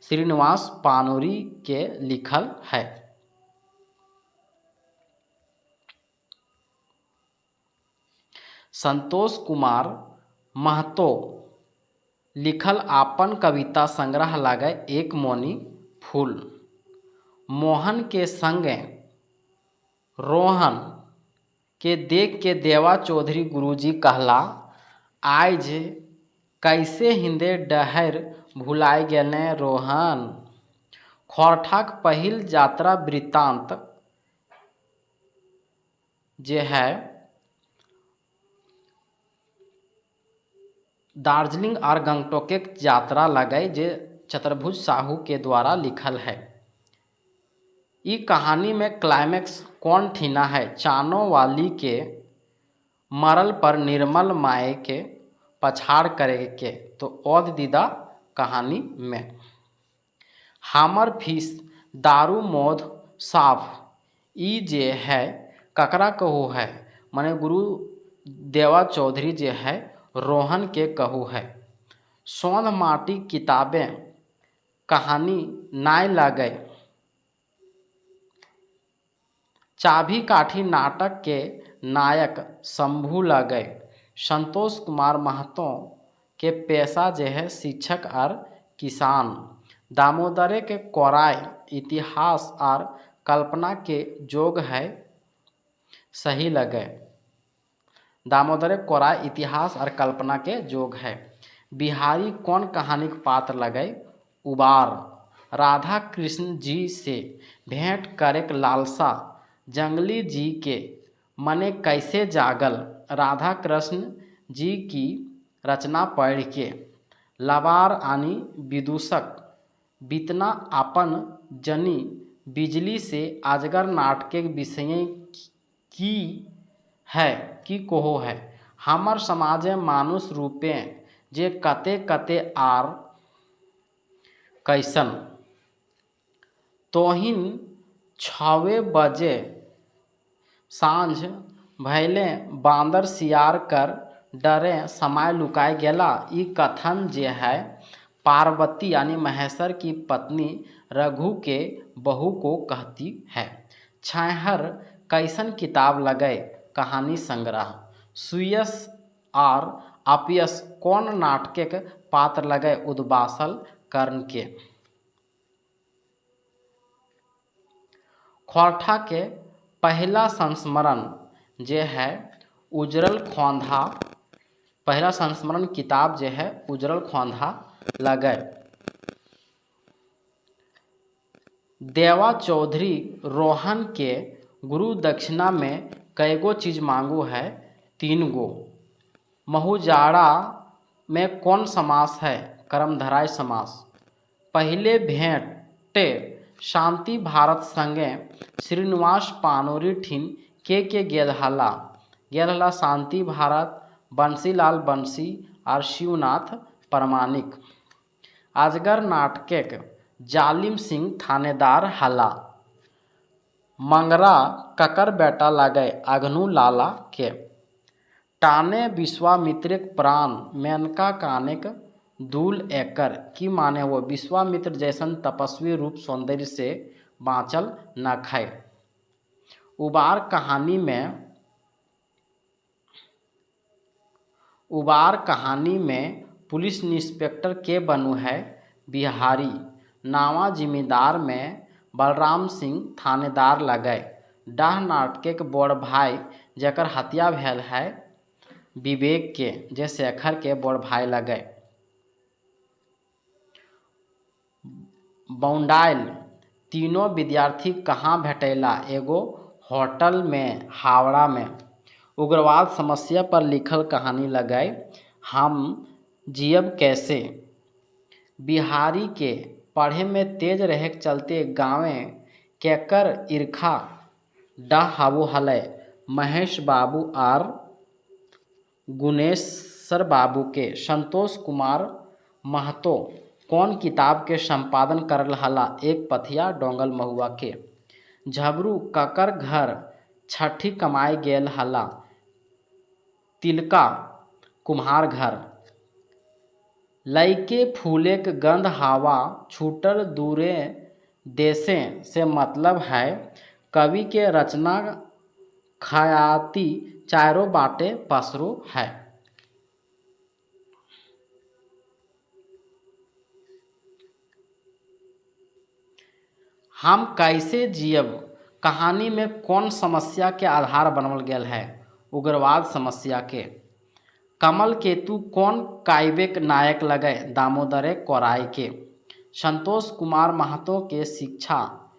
श्रीनिवास पानोरी के लिखल है। संतोष कुमार महतो लिखल आपन कविता संग्रह लागे एक मोनी फूल। मोहन के संगे रोहन के देख के देवा चौधरी गुरुजी कहला, आज कैसे हिंदे डहर भुलाय गेले रोहन। खोरठाक पहिल यात्रा वृत्तांत जे है दार्जिलिंग और गंगटोक के यात्रा लगे जे चतुर्भुज साहू के द्वारा लिखल है। ई कहानी में क्लाइमैक्स कौन ठीना है। चानो वाली के मरल पर निर्मल माए के पछाड़ करे के तो औद दीदा कहानी में। हामर फीस दारू मोध साफ ई जे है ककरा कहू है, मने गुरु देवा चौधरी जे है रोहन के कहू है। सोंध माटी किताबें कहानी नाय लगे। चाभी काठी नाटक के नायक शंभू लगे। संतोष कुमार महतो के पेशा जे है शिक्षक और किसान। दामोदरे के कोराय इतिहास और कल्पना के जोग है, सही लगे। दामोदर कोराय इतिहास और कल्पना के जोग है। बिहारी कौन कहानी के पात्र लगे। उबार राधा कृष्ण जी से भेंट करे के लालसा जंगली जी के मने कैसे जागल। राधा कृष्ण जी की रचना पढ़ के लबार आनी विदूषक बीतना अपन जनी बिजली से अजगर नाटक के विषय की है की कोहो है। हमर समाजे मानुष रूपे जे कते कते आर कैसन। तोहिन 6 बजे सांझ भैले बांदर सियार कर डरे समय लुकाय गेला। ई कथन जे है पार्वती यानी महेश्वर की पत्नी रघु के बहू को कहती है। छैहर कैसन किताब लगे कहानी संग्रह। सुयस और अपयस कौन नाटक के पात्र लगे उद्वासल कर्ण के। खोरठा के पहला संस्मरण जे है उजरल खोंधा, पहला संस्मरण किताब जे है उजरल खोंधा लगे। देवा चौधरी रोहन के गुरु दक्षिणा में कैगो चीज मांगू है, 3 गो। महुजाड़ा में कौन समास है, कर्मधारय समास। पहले भेंटे शांति भारत संगे श्रीनिवास पानोरी ठीन के गेल हला शांति भारत, बंसीलाल बंसी और शिवनाथ प्रमाणिक। अजगर नाटक जालिम सिंह थानेदार हला। मंगरा ककर बेटा लगे अघनु लाला के। टाने विश्वामित्र प्राण मेनका कानेक दूल एकर की माने वो विश्वामित्र जैसन तपस्वी रूप सौंदर्य से बाँचल न खाए। उबार कहानी में पुलिस इंस्पेक्टर के बनू है बिहारी। नावा जिम्मेदार में बलराम सिंह थानेदार लगे। डाह नाटक बड़ भाई जकर हत्या भेल है विवेक के जे शेखर के बड़ भाई लगे। बौंडाइल। तीनों विद्यार्थी कहाँ भेटैला? एगो होटल में, हावड़ा में। उग्रवाद समस्या पर लिखल कहानी लगाए, हम जियब कैसे। बिहारी के पढ़े में तेज रहे के चलते गाँवे केकर ईर्खा डहावो हलै। महेश बाबू आर गुणेश्वर बाबू के। संतोष कुमार महतो कौन किताब के संपादन करल हला? एक पथिया डोंगल महुआ के। झबरू ककर घर छठी कमाए गेल हला? तिलका कुम्हार घर। लइके फूले के गंध हवा छूटल दूरे देशे से मतलब है कवि के रचना खयाती चारों बाटे पसरो है। हम कैसे जियब कहानी में कौन समस्या के आधार बनल गेल है? उग्रवाद समस्या के। कमल केतु कौन काव्य के नायक लगे? दामोदर कोराई के। संतोष कुमार महतो के शिक्षा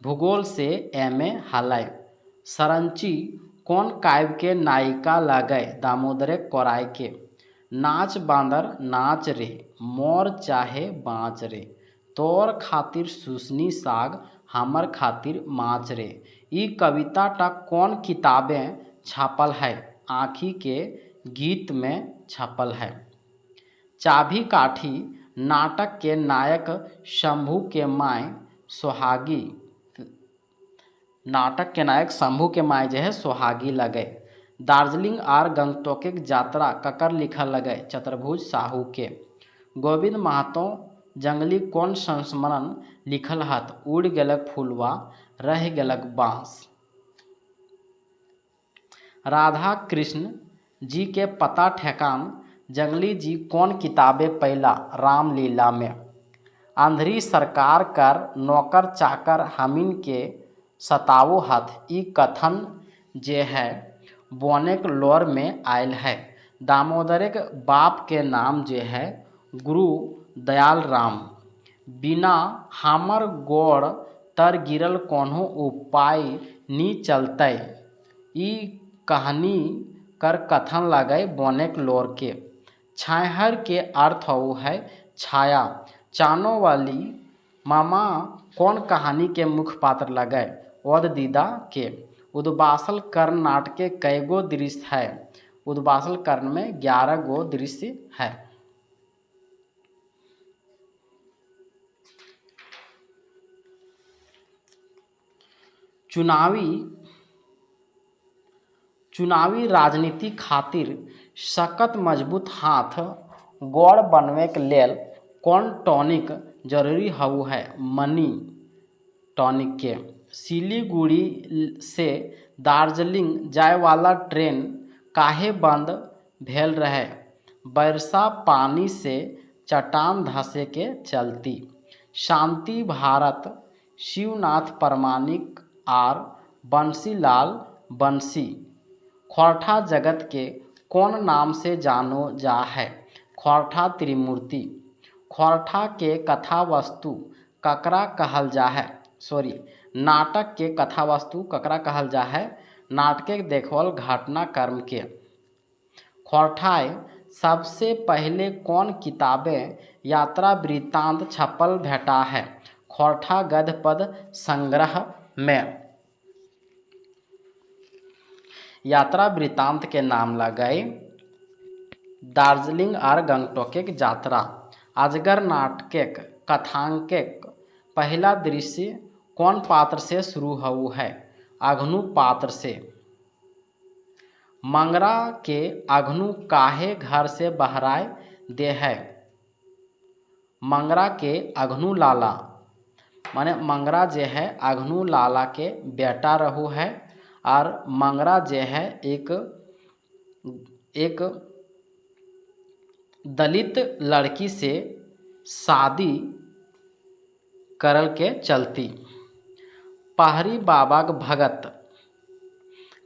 भूगोल से एमए हलै। सरंची कौन काव्य के नायिका लगे? दामोदर कोराई के। नाच बांदर नाच रे, मोर चाहे बाँच रे, तोर खातिर सुसनी साग, हमर खातिर माछ रे। ई कविता टा कौन किताबें छपल है? आँखी के गीत में छपल है। चाभी काठी नाटक के नायक शंभू के माय सोहागी। नाटक के नायक शंभू के माय जो है सोहागी लगे। दार्जिलिंग आर गंगटोक के यात्रा ककर लिखल लगे? चतुर्भुज साहू के। गोविंद महतो जंगली कौन संस्मरण लिखल हत? उड़ गेलक फुलवा रह गेलक बाँस। राधा कृष्ण जी के पता ठेकान जंगली जी कौन किताबें पहला? रामलीला में। अंधरी सरकार कर नौकर चाकर हमिन के सतावो हथ। ई कथन जे है बोनेक लोर में आयल है। दामोदर के बाप के नाम जे है गुरु दयाल राम। बिना हमर गोड़ तर गिरल कोनो उपाय नी चलतै। ई कहानी कर कथन लगे बोनेक लोर के। छाहर के अर्थ हो है छाया। चानो वाली मामा कौन कहानी के मुख्य पात्र लगे? ओद दीदा के। उद्वासल कर्ण नाटक के कईगो दृश्य है? उद्वासल कर्ण में 11 गो दृश्य है। चुनावी राजनीति खातिर सख्त मजबूत हाथ गोड़ बनवे के लेल कौन टॉनिक जरूरी हवू है? मनी टॉनिक के। सिलीगुड़ी से दार्जिलिंग जाए वाला ट्रेन काहे बंद भेल रहे? वर्षा पानी से चट्टान धसे के चलती। शांति भारत शिवनाथ परमाणिक आर बंसीलाल बंसी खोरठा जगत के कौन नाम से जानो जा है? खोरठा त्रिमूर्ति। खोरठा के कथा वस्तु ककरा कहल जा है? नाटक के कथा वस्तु ककरा कहल जा है? नाटक देखवल घटनाक्रम के। खोरठाय सबसे पहले कौन किताबें यात्रा वृत्तांत छपल भेटा है? खोरठा गद्य पद संग्रह में। यात्रा वृत्तांत के नाम लगे दार्जिलिंग और गंगटोक के यात्रा। अजगर नाटक कथांक पहला दृश्य कौन पात्र से शुरू हुआ है? अघनु पात्र से। मंगरा के अघनु काहे घर से बहराए दे है? मंगरा के अघनु लाला माने मंगरा जे है अघनु लाला के बेटा रहू है। और मंगरा जे है एक दलित लड़की से शादी करल के चलती। पहरी बाबा के भगत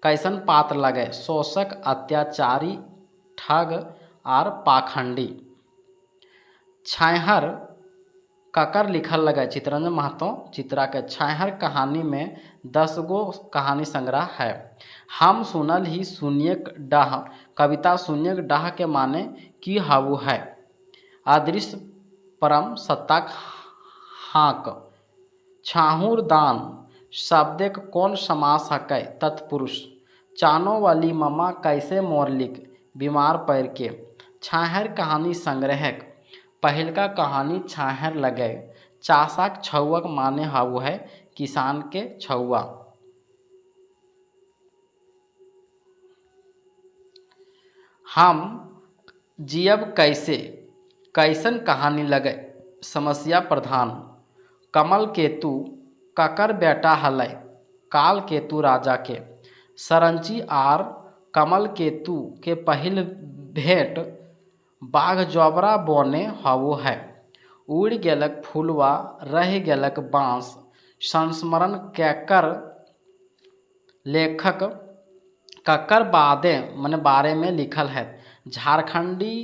कैसन पात्र लगे? शोषक, अत्याचारी, ठग और पाखंडी। छाहर ककर लिखल लगे चित्तरंजन महतो चित्रा के। छाहर कहानी में 10 गो कहानी संग्रह है। हम सुनल ही सुनियक डाह कविता सुनियक डाह के माने की हाउ है। अदृश्य परम सत्ता हाँक छाहुर दान शब्दक कौन समास हकै तत्पुरुष। चानो वाली ममा कैसे मोरलिक बीमार पैर के। छाहर कहानी संग्रहक पहिलका कहानी छाहर लगे। चासाक छौअक माने हाउ है किसान के छौआ। हम जियब कैसे कैसन कहानी लगे समस्या प्रधान। कमल केतु ककर बेटा हलै काल केतु राजा के। सरंची आर कमल केतु के पहिल भेंट बाघ जबरा बने हाउ है। उड़ गेलक फुलवा रह गेलक बाँस संस्मरण केकर लेखक ककर बादे मने बारे में लिखल है। झारखंडी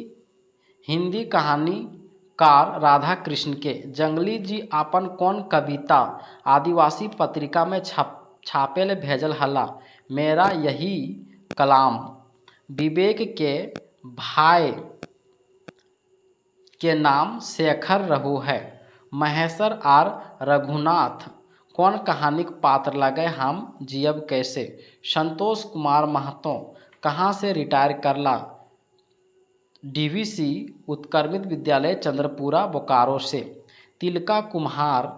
हिंदी कहानीकार राधा कृष्ण के। जंगली जी अपन कौन कविता आदिवासी पत्रिका में छापेल भेजल हला मेरा यही कलाम। विवेक के भाई के नाम शेखर रहू है। महेश्वर आर रघुनाथ कौन कहानिक पात्र लगे हम जियब कैसे। संतोष कुमार महतो कहाँ से रिटायर करला डीवीसी उत्क्रमित विद्यालय चंद्रपुरा बोकारो से। तिलका कुम्हार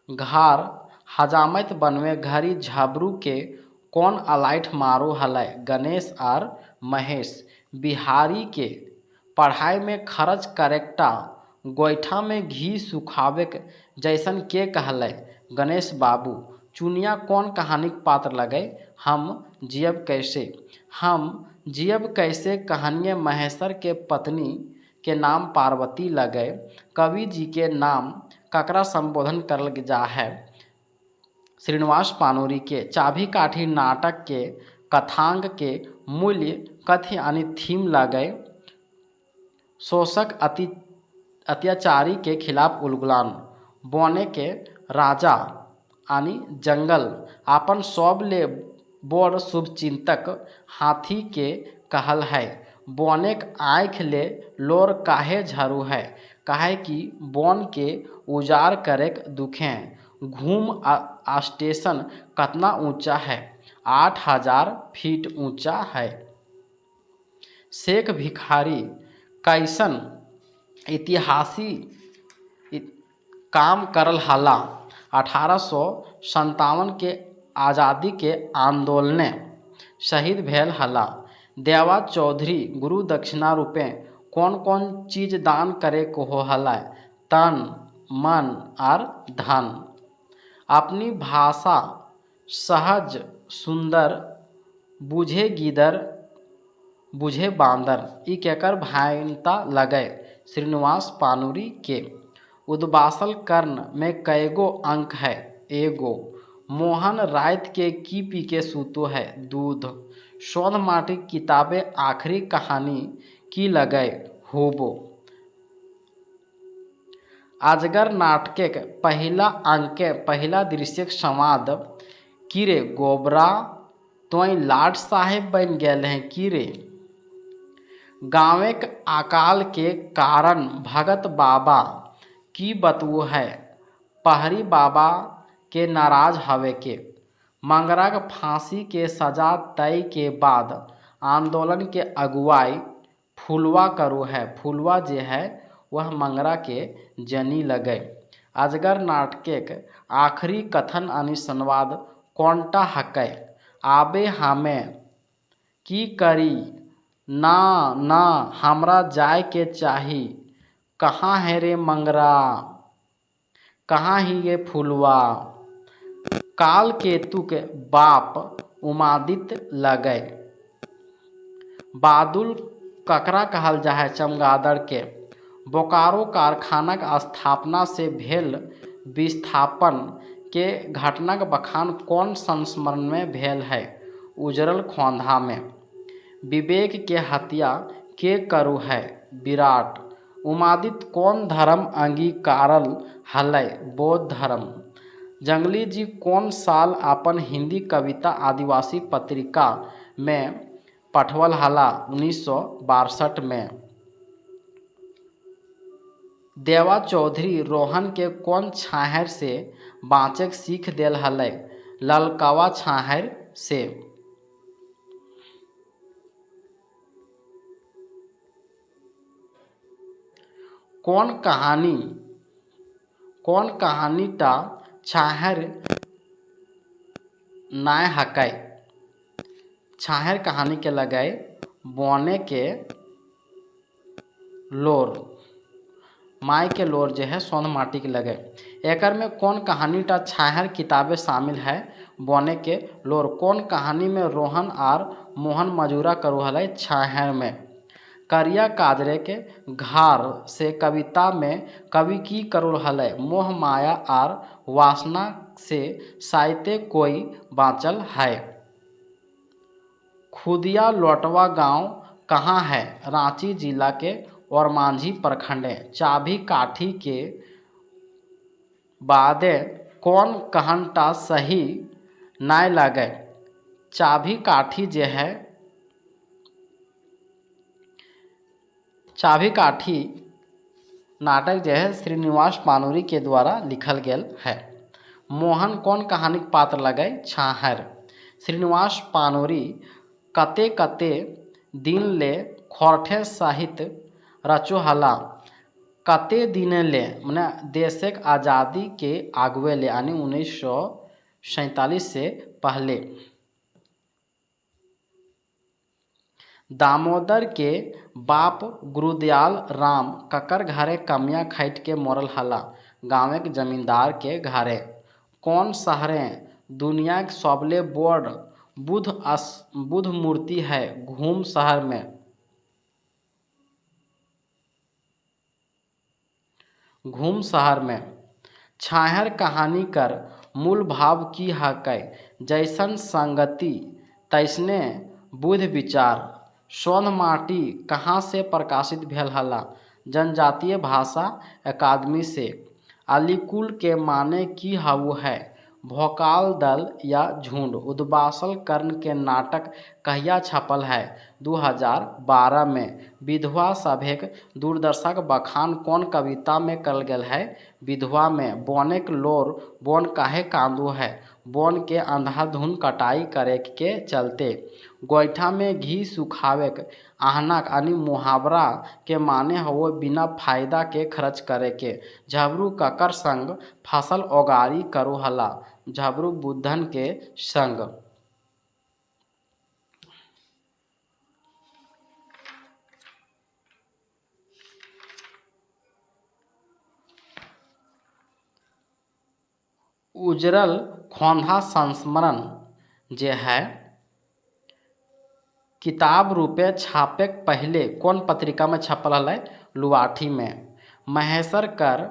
घार हजामत बनवे घड़ी झबरू के कौन अलाइठ मारो हलै गणेश आर महेश। बिहारी के पढ़ाई में खर्च करेक्टा गोईठा में घी सुखावे जैसन के कहले गणेश बाबू। चुनिया कौन कहानिक पात्र लगे हम जियब कैसे। हम जियब कैसे कहानी महेश्वर के पत्नी के नाम पार्वती लगे। कवि जी के नाम ककरा संबोधन करल जा है श्रीनिवास पानोरी के। चाभी काठी नाटक के कथांग के मूल्य कथ्य यानी थीम लगे शोषक अत्याचारी के खिलाफ उलगुलान। बने के राजा यानी जंगल अपन सब ले बड़ शुभचिंतक हाथी के कहल है। बने के आँख ले लोर काहे झरू है काहे कि बन के उजाड़ करेक दुखे। घूम स्टेशन कतना ऊंचा है 8000 फीट ऊंचा है। शेख भिखारी कैसन इतिहासी काम करल हला 1857 के आज़ादी के आंदोलन शहीद भेल हला। देवा चौधरी गुरु दक्षिणा रूपे कौन कौन चीज दान करे को हो हला तन मन और धन। अपनी भाषा सहज सुंदर बुझे गीदर बुझे बांदर ई केकर भाइनता लगे श्रीनिवास पानूरी के। उद्बासल कर्ण में कईगो अंक है एगो। मोहन रात के की पी के सूतो है दूध। शोध माटी किताबें आखिरी कहानी की लगे होबो। अजगर नाटक पहला अंक पहला दृश्य संवाद की रे गोबरा तोय लाट साहेब बन गए हैं की रे। गाँव के अकाल के कारण भगत बाबा की बतवू है पहरी बाबा के नाराज हवे के। मंगरा के फांसी के सजा तय के बाद आंदोलन के अगुवाई फुलवा करो है। फुलवा जे है वह मंगरा के जनी लगे। अजगर नाटक आखिरी कथन यानी संवाद कौनटा हकै आबे हमें की करी ना ना हमरा जाय के चाही। कहाँ है रे मंगरा कहाँ ही ये फुलवा। काल केतु के बाप उमादित्य लगे। बादुल ककरा कहल जाए चमगादड़ के। बोकारो कारखाना के स्थापना से भेल विस्थापन के घटना के बखान कौन संस्मरण में भेल है उजरल खोंधा में। विवेक के हत्या के करू है विराट। उमादित्य कौन धर्म अंगीकारल हलय? बौद्ध धर्म। जंगली जी कौन साल अपन हिंदी कविता आदिवासी पत्रिका में पठवल हला? 1962 में। देवा चौधरी रोहन के कौन छाहर से बाँचेक सीख देल हलय? ललकवा छाहर से। कौन कहानी टा छाहर नाय हकय? छाहर कहानी के लगय बने के लोर, माय के लोर जो है सोंध माटी के लगे। एकर में कौन कहानी टा छाहर किताबें शामिल है? बने के लोर। कौन कहानी में रोहन और मोहन मजूरा करू हलय? छाहर में। करिया काजरे के घार से कविता में कवि की करू हलय? मोह माया और वासना से साहित्य कोई बाँचल है? खुदिया लोटवा गांव कहाँ है? रांची जिला के ओरमांझी प्रखंड। चाभी काठी के बादे कौन कहनटा सही नाय लगे? चाभी काठी जे है, चाभी काठी नाटक जो है श्रीनिवास पानुरी के द्वारा लिखल गेल है। मोहन कौन कहानी के पात्र लगे? छाहर। श्रीनिवास पानुरी कते कते दिन ले खोरठे साहित्य रचो हला? कते दिन ले मने देशक आज़ादी के आगुए ले, यानी 1947 से पहले। दामोदर के बाप गुरुदयाल राम ककर घरे कमिया खैट के मोरल हला? गाँव के जमींदार के घरे। कौन शहरे दुनिया के सबले बड़ बुद्ध मूर्ति है? घूम शहर में। घूम शहर में। छाहर कहानी कर मूल भाव की हकय? जैसन संगति तैसने बुध विचार। सोंध माटी कहाँ से प्रकाशित भेल हला? जनजातीय भाषा अकादमी से। अलीकुल के माने की हउ है? भोकाल दल या झुंड। उद्वासल कर्ण के नाटक कहिया छपल है? 2012 में। विधवा सभेक दुर्दशाक बखान कौन कविता में करल गेल है? विधवा में। बने के लोर बन काहे कांदू है? बन के अंधाधुन कटाई करे के चलते। गोइठा में घी सुखावे आहनक यानी मुहावरा के माने हवे बिना फायदा के खर्च करे के। झबरू ककर संग फसल ओगारी करू हला? झबरू बुद्धन के संग। उजरल खोंधा संस्मरण जे है किताब रूपे छापे पहले कौन पत्रिका में छपल हलय? लुआठी में। महेशर कर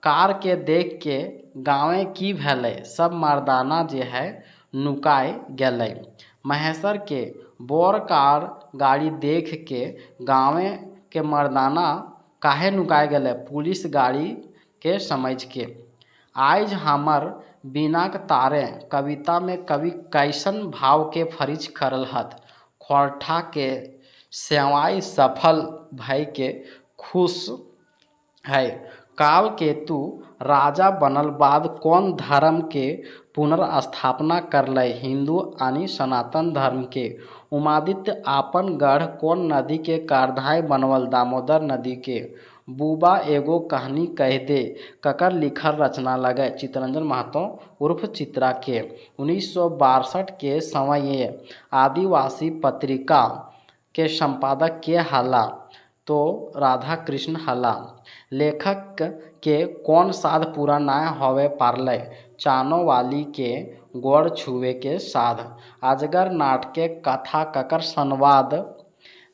कार के देख के गाँवे की भेलय? सब मर्दाना जे है नुकाय गेलय। महेशर के बोर कार गाड़ी देख के गाँवे के मर्दाना काहे नुकाय गेलय? पुलिस गाड़ी के समझ के। आइज हमर बिनाक तारे कविता में कवि कैसन भाव के फरिज करल हत? खोरठा के सेवाई सफल भय के खुश है। काल केतु राजा बनल बाद कौन धर्म के पुनर्स्थापना करलय? हिंदू यानी सनातन धर्म के। उमादित्य आपन गढ़ कौन नदी के कारधाय बनवल? दामोदर नदी के। बुबा एगो कहानी कह दे ककर लिखल रचना लगे? चित्तरंजन महतो उर्फ चित्रा के। 1962 के समय आदिवासी पत्रिका के संपादक के हला? तो राधा कृष्ण हला। लेखक के कौन साध पूरा नाय होवे पारलय? चानो वाली के गोड़ छुए के साध। अजगर नाटके कथा ककर संवाद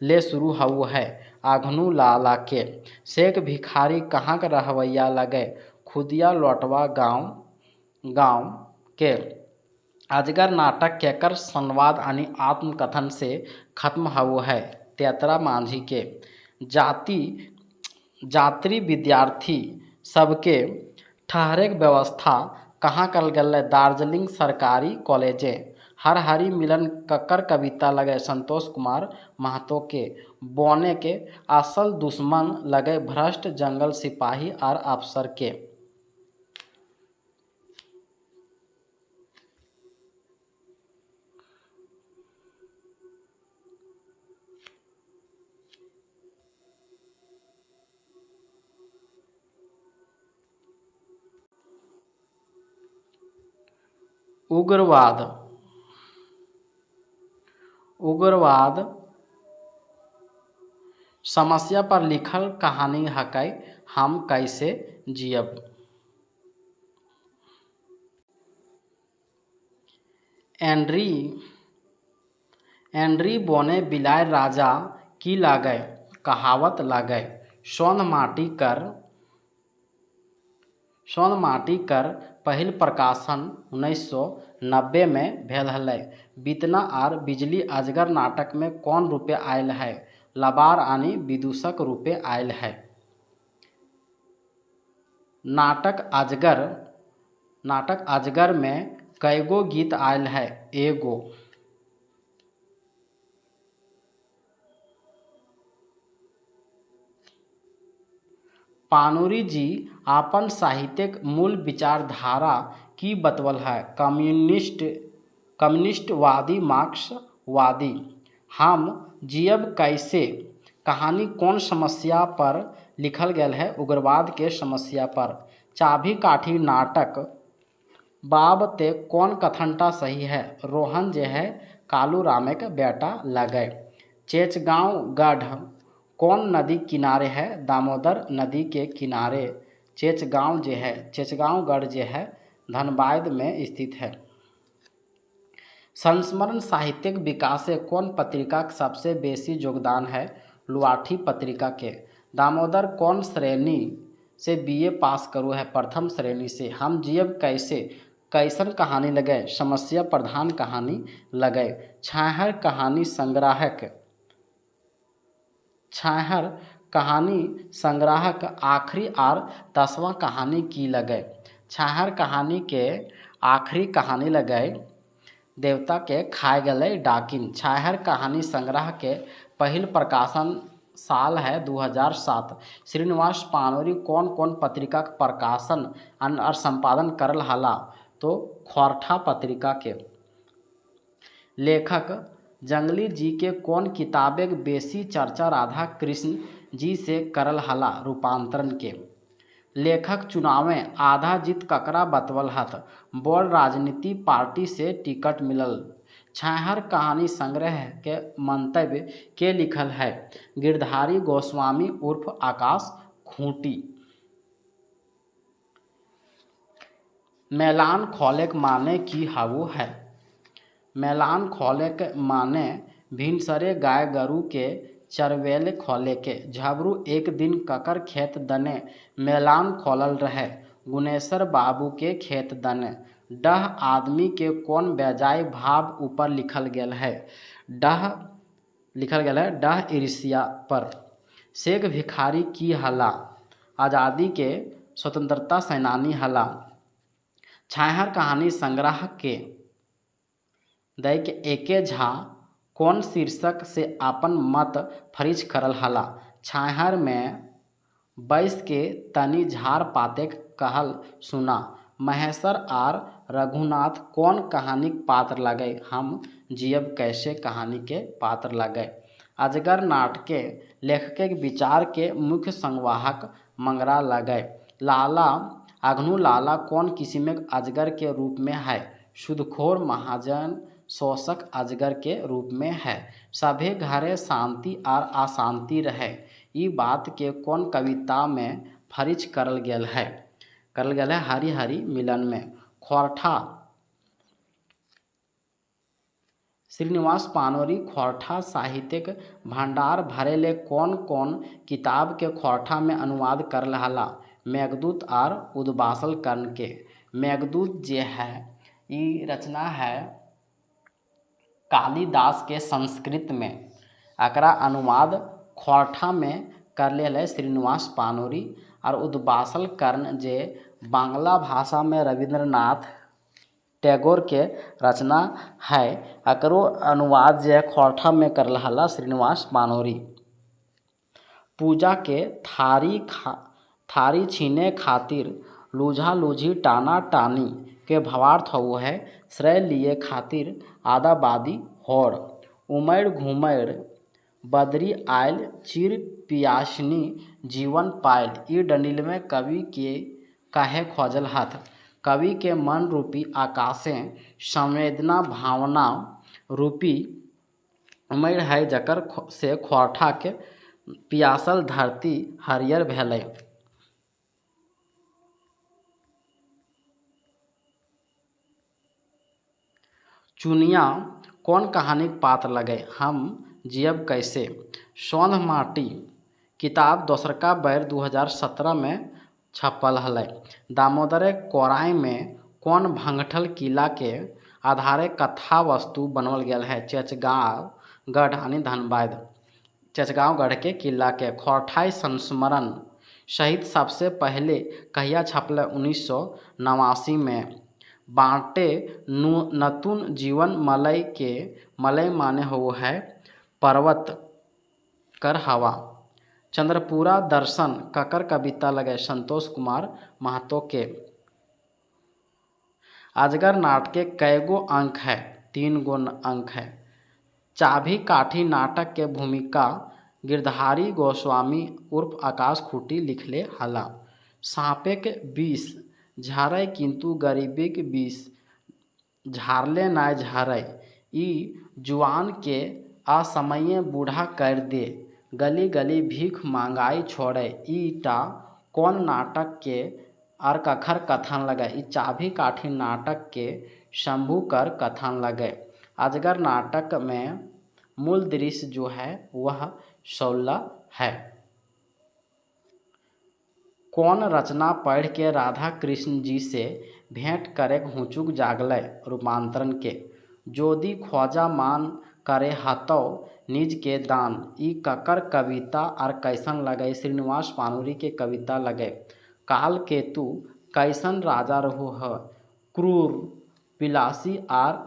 ले शुरू हउ है? अघनु लाला के। शेख भिखारी कहाँ का रहवैया लगे? खुदिया लोटवा गांव के। अजगर नाटक केकर संवाद यानी आत्मकथन से खत्म हउ है? तेतरा मांझी के। जाति यात्री विद्यार्थी सबके ठहरे के व्यवस्था कहाँ कल गल? दार्जिलिंग सरकारी कॉलेजे। हर हरी मिलन ककर कविता लगे संतोष कुमार महतो के। बौने के असल दुश्मन लगे भ्रष्ट जंगल सिपाही और अफसर के। उग्रवाद। उग्रवाद समस्या पर लिखल कहानी हकै हम कैसे जियब। एंड्री एंड्री बोने बिलाय राजा की लागय कहावत लागय। सोन माटी कर पहिल प्रकाशन 1990 में भेल हलै। बीतना और बिजली अजगर नाटक में कौन रूपे आयल है? लबार आनी विदूषक रूपे आयल है। नाटक अजगर में कईगो गीत आयल है? एगो। पाणुरी जी आपन साहित्यिक मूल विचारधारा की बतवल है? कम्युनिस्टवादी मार्क्सवादी। हम जियब कैसे कहानी कौन समस्या पर लिखल गेल है? उग्रवाद के समस्या पर। चाभी काठी नाटक बाबते कौन कथनटा सही है? रोहन जे है कालू रामे के बेटा लगे। चेचगांव गढ़ कौन नदी किनारे है? दामोदर नदी के किनारे चेचगांव गढ़ जे है धनबाद में स्थित है। संस्मरण साहित्यिक विकासे कौन पत्रिका के सबसे बेसी योगदान है? लुआठी पत्रिका के। दामोदर कौन श्रेणी से बीए पास करू है? प्रथम श्रेणी से। हम जियब कैसे कैसन कहानी लगे? समस्या प्रधान कहानी लगे। छाहर कहानी संग्राहक आखिरी और 10वां कहानी की लगे? छाहर कहानी के आखिरी कहानी लगे देवता के खाए गले डाकिन। छाहर कहानी संग्रह के पहिल प्रकाशन साल है 2007। श्रीनिवास पाणुरी कौन कौन पत्रिका के प्रकाशन और संपादन करल हला? तो ख्वार्ठा पत्रिका के। लेखक जंगली जी के कौन किताबे के बेसी चर्चा राधा कृष्ण जी से करल हला? रूपांतरण के। लेखक चुनावें आधा जीत ककरा बतवल हत? बड़ राजनीति पार्टी से टिकट मिलल। छाहर कहानी संग्रह के मंतव्य के लिखल है? गिरधारी गोस्वामी उर्फ आकाश खूंटी। मैलान खोले के माने की हाउ है? मैलान खोले के माने भिनसरे गाय गरू के चरवेले खोले के। झबरू एक दिन ककर खेत दने मैलान खोलल रहे? गुनेश्वर बाबू के खेत दने। डह आदमी के कौन बेजाय भाव ऊपर लिखल गेल है? डह ईर्ष्या पर। शेख भिखारी की हला? आज़ादी के स्वतंत्रता सेनानी हला। छाहर कहानी संग्रह के दैके एके झा कौन शीर्षक से अपन मत फरिज करल हला? छाहर में बैस के तनी झाड़ पाते कहल सुना। महेश्वर और रघुनाथ कौन कहानी के पात्र लगे? हम जियब कैसे कहानी के पात्र लगे। अजगर नाटके लेखक के विचार के मुख्य संवाहक मंगरा लगे। अघनु लाला कौन किस्म के अजगर के रूप में है? सूदखोर महाजन शोषक अजगर के रूप में है। सभे घरे शांति और अशांति रहे ई बात के कौन कविता में फरिज करल गेल है? हरी हरी मिलन में। ख्वार्ठा श्रीनिवास पाणुरी ख्वार्ठा साहित्यिक भंडार भरेले कौन कौन किताब के ख्वार्ठा में अनुवाद करल हला? मेघदूत और उद्वासल कर्ण के। मेघदूत जे है ई रचना है कालिदास के संस्कृत में। एकरा अनुवाद ख्वार्ठा में करले है श्रीनिवास पानोरी। और उद्वासल कर्ण जे बांग्ला भाषा में रविंद्रनाथ टैगोर के रचना है, एकरो अनुवाद जे खोरठा में करल हला श्रीनिवास पानोरी। पूजा के थारी छीने खातिर लूझा लूझी टाना टानी के भावार्थ हो है श्रेय लिए खातिर आदाबादी होड़। उमैर घुमैर बदरी आयल चिर पियासनी जीवन पायल। ई डंडिल में कवि के काहे खोजल हथ। कवि के मन रूपी आकाशे संवेदना भावना रूपी उमैर है जकर से खोरठा के पियासल धरती हरियर भेलै। चुनिया कौन कहानी पात्र लगे हम जियब कैसे। सौंध माटी किताब दोसरका बेर 2017 में छपल हलै। दामोदर कोराई में कौन भंगठल किला के आधारे कथा वस्तु बनवल गेल है। चेचगांव गढ़ यानी धनबाद चेचगांव गढ़ के किला के। खोरठाई संस्मरण सहित सबसे पहले कहिया छपल 1989 में। बांटे नतुन जीवन मलय के मलय माने हो है पर्वत कर हवा। चंद्रपुरा दर्शन ककर कविता लगे संतोष कुमार महतो के। अजगर नाटक के कईगो अंक है 3 गो अंक है। चाभी काठी नाटक के भूमिका गिरधारी गोस्वामी उर्फ आकाश खूटी लिखले हला। सांपे के विष झरै किंतु गरीबी के विष झारले नाय झरै। ई जुआन के असमये बूढ़ा कर दे गली गली भीख मांगाई छोड़े। ई टा कौन नाटक के और कखर कथन लगे। ई चाभी काठी नाटक के शंभू कर कथन लगे। अजगर नाटक में मूल दृश्य जो है वह शौला है। कौन रचना पढ़ के राधा कृष्ण जी से भेंट करे हुचुक जागले रूपांतरण के। जोदी ख्वाजा मान करे हतो निज के दान। ई ककर कविता और कैसन लगे श्रीनिवास पानोरी के कविता लगे। काल केतु कैसन राजा रहो है क्रूर पिलासी और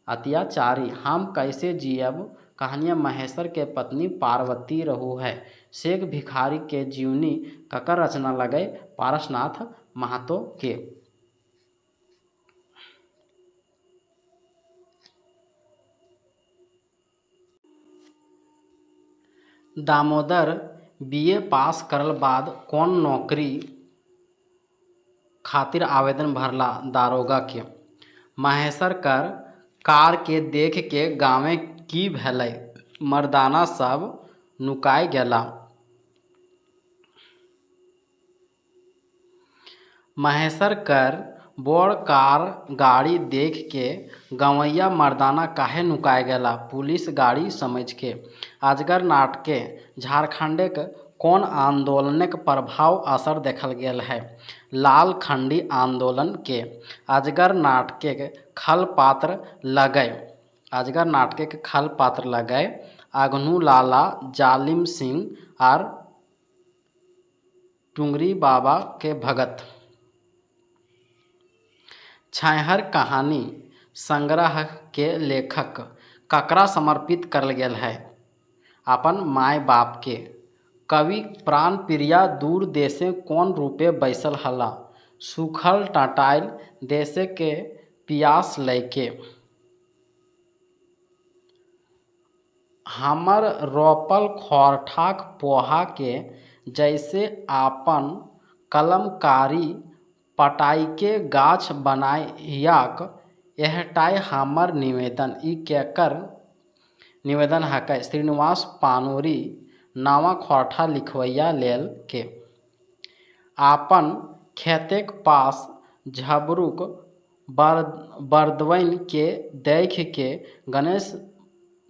अत्याचारी। हम कैसे जियब कहानियाँ महेश्वर के पत्नी पार्वती रहो है। शेख भिखारी के जीवनी ककर रचना लगे पारसनाथ महतो के। दामोदर बीए पास करल बाद कौन नौकरी खातिर आवेदन भरला दारोगा के। महेश्वर कर कार के देख के गाँवे की भेलै मर्दाना सब नुकाय गेला। महेश्वर कर बड़ कार गाड़ी देख के गवैया मर्दाना काहे नुकाय गेला पुलिस गाड़ी समझ के। अजगर नाटके झारखंडक कौन आंदोलनक प्रभाव असर देखल गेल है लाल खंडी आंदोलन के। अजगर नाटके खल पात्र लगे अगनू लाला जालिम सिंह और टुंगरी बाबा के भगत। छैहर कहानी संग्रह के लेखक ककरा समर्पित करल गेल है अपन माय बाप के। कवि प्राण प्रिया दूर देशे कौन रूपे बैसल हला सूखल टटाइल देशे के पियास लैके। हमर रोपल खोरठाक पोहा के जैसे आपन कलमकारी पटाइके गाछ बनायाक एहटाई हमर निवेदन। ई केकर निवेदन हकै श्रीनिवास पानोरी नावा खोरठा लिखवैया लेल के। आपन खेतेक पास झबरुक बरदवैन के देख के गणेश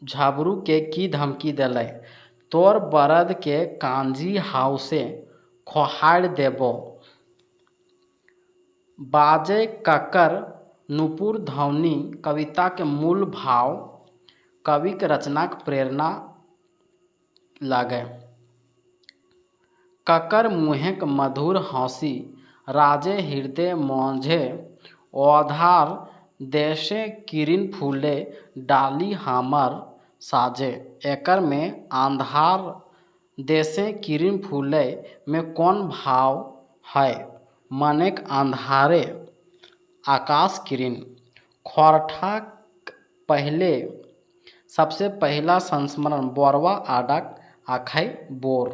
झबरू के की धमकी देलै तोर बरद के कांजी हाउसे खोहाड़ देबो। बाजे ककर नुपुर ध्वनि कविता के मूल भाव कवि के रचनाक प्रेरणा लागे। ककर मुँहेक मधुर हँसी राजे हृदय मोंझे औधार देशे किरिन फूले डाली हमर साजे। एकर में आंधार देशे किरिन फूले में कौन भाव है? मनेक अंधारे आकाश किरिन। खोरठा पहले सबसे पहला संस्मरण बोरवा आडक आखै बोर।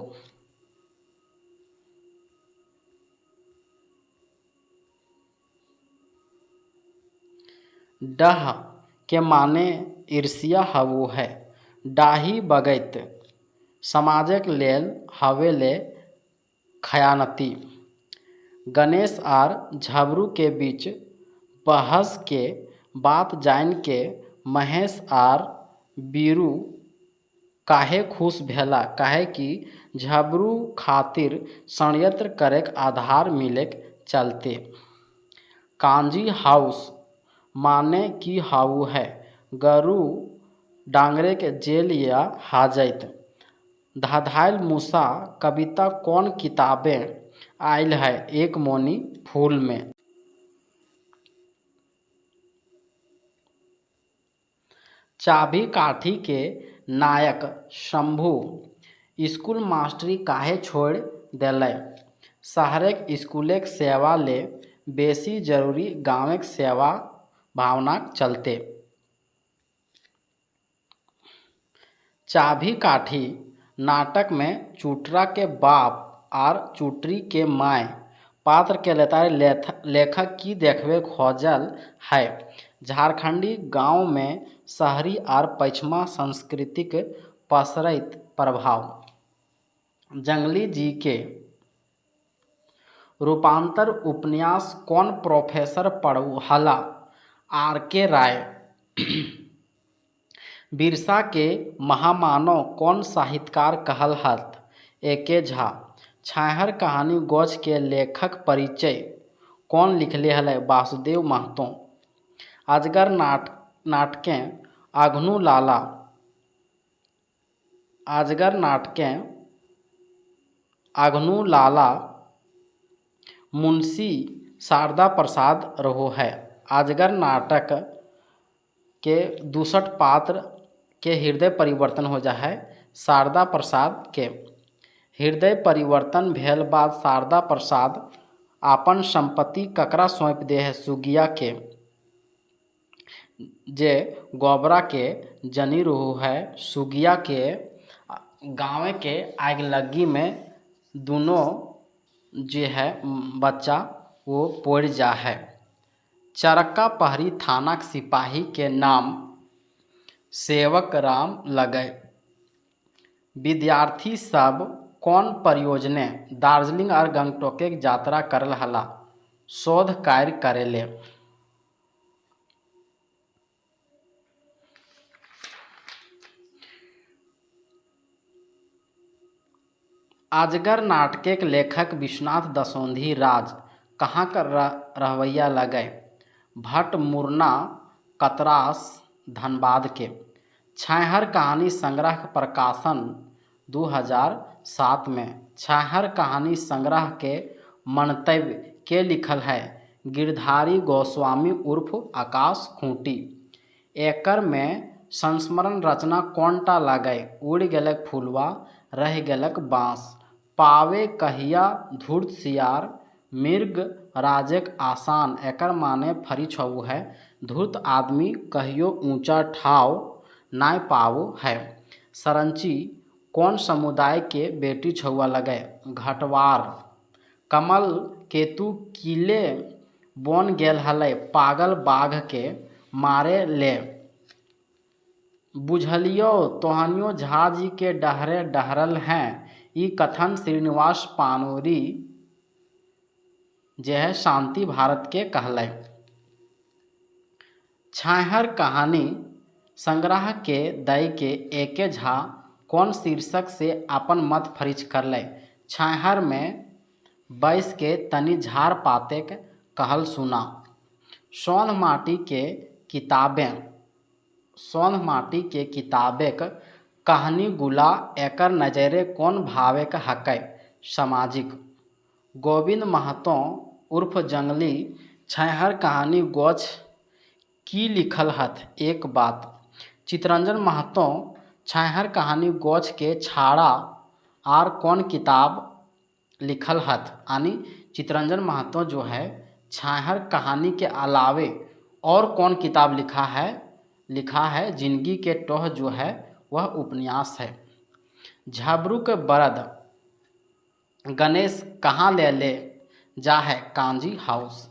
डह के माने ईर्ष्या हवु है। डाही बगैत समाजक लेल हवेले खयानती। गणेश आर झबरू के बीच बहस के बात जान के महेश आर बीरू काहे खुश भेला काहे कि झबरू खातिर षड्यंत्र करेक आधार मिलेक चलते। कांजी हाउस माने की हाउ है। गरु डांगरे के जेल या हाजत। धाधाइल मूसा कविता कौन किताबें आयल है? एक मोनी फूल में। चाभी काठी के नायक शंभू स्कूल मास्टरी काहे छोड़ देलै? शहरक स्कूलक सेवा ले बेसी जरूरी गांवक सेवा भावनाक चलते। चाभी काठी नाटक में चुटरा के बाप आर चुटरी के माय पात्र के लेखक की देखबे खोजल है? झारखंडी गांव में शहरी आर पश्चिमा संस्कृतिक पसरैत प्रभाव। जंगली जी के रूपांतर उपन्यास कौन प्रोफेसर पढ़ला? आर के राय। बिरसा के महामानव कौन साहित्यकार कहल हत? एके झा। छाहर कहानी गोछ के लेखक परिचय कौन लिखले हलै? वासुदेव महतो। अजगर नाटकें अघनु लाला। अजगर नाटकें अघनु लाला मुंशी शारदा प्रसाद रहो है। अजगर नाटक के 62 पात्र के हृदय परिवर्तन हो जा है। शारदा प्रसाद के हृदय परिवर्तन भेल बाद शारदा प्रसाद अपन संपत्ति ककरा सौंप दे है? सुगिया के, जे गोबरा के जनी रहो है। सुगिया के गाँव के आगलगी में दोनों जे है बच्चा वो पड़ जा है। चरक्का पहरी थानाक सिपाही के नाम सेवक राम लगे। विद्यार्थी सब कौन परियोजना दार्जिलिंग और गंगटोक के यात्रा करल हला? शोध कार्य करेले। अजगर नाटक लेखक विश्वनाथ दसौंधी राज कहाँ कर रहवैया लगे? भट्ट मुरना कतरास धनबाद के। छाहर कहानी संग्रह प्रकाशन 2007 में। छाहर कहानी संग्रह के मंतव्य के लिखल है? गिरधारी गोस्वामी उर्फ आकाश खूंटी। एकर में संस्मरण रचना कौनटा लगे? उड़ गेलक फुलवा रह गेलक बाँस। पावे कहिया धूर्त सियार मृग राजेक आसान। एकर माने फरी छऊ है। धूर्त आदमी कहियो ऊंचा ठाव नाय पावो है। सरंची कौन समुदाय के बेटी छुआ लगे? घटवार। कमल केतु किले बन गेल हलै पागल बाघ के मारे ले। बुझलियो तोहनियो झा जी के डहरे डहरल हैं। ई कथन श्रीनिवास पानोरी जे है शांति भारत के कहलै। छाहर कहानी संग्रह के दई के एके झा कौन शीर्षक से अपन मत फरिच करलै? छाहर में बैस के तनी झाड़ पाते कहल सुना। सौंध माटी के किताबेक कहानी गुला एकर नजरे कौन भावेक हकै? सामाजिक। गोविंद महतो उर्फ जंगली छैहर कहानी गोछ की लिखल हथ एक बात। चितरंजन महतो छैहर कहानी गोछ के छाड़ा आर कौन किताब लिखल हथ। यानी चितरंजन महतो जो है छैहर कहानी के अलावे और कौन किताब लिखा है जिंदगी के टोह जो है वह उपन्यास है। झबरू के बरद गणेश कहाँ ले जा है कांजी हाउस।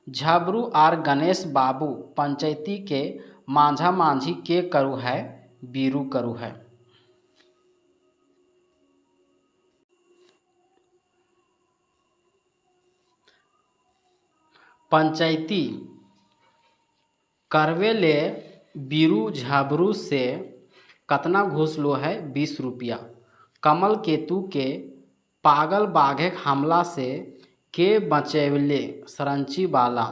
झबरू आर गणेश बाबू पंचायती के माझा माझी के करू है बीरू करू है। पंचायती करवे ले बीरू झबरू से कतना घूस लो है 20 रुपया। कमल केतु के पागल बाघे हमला से के बचेवले सरंची वाला।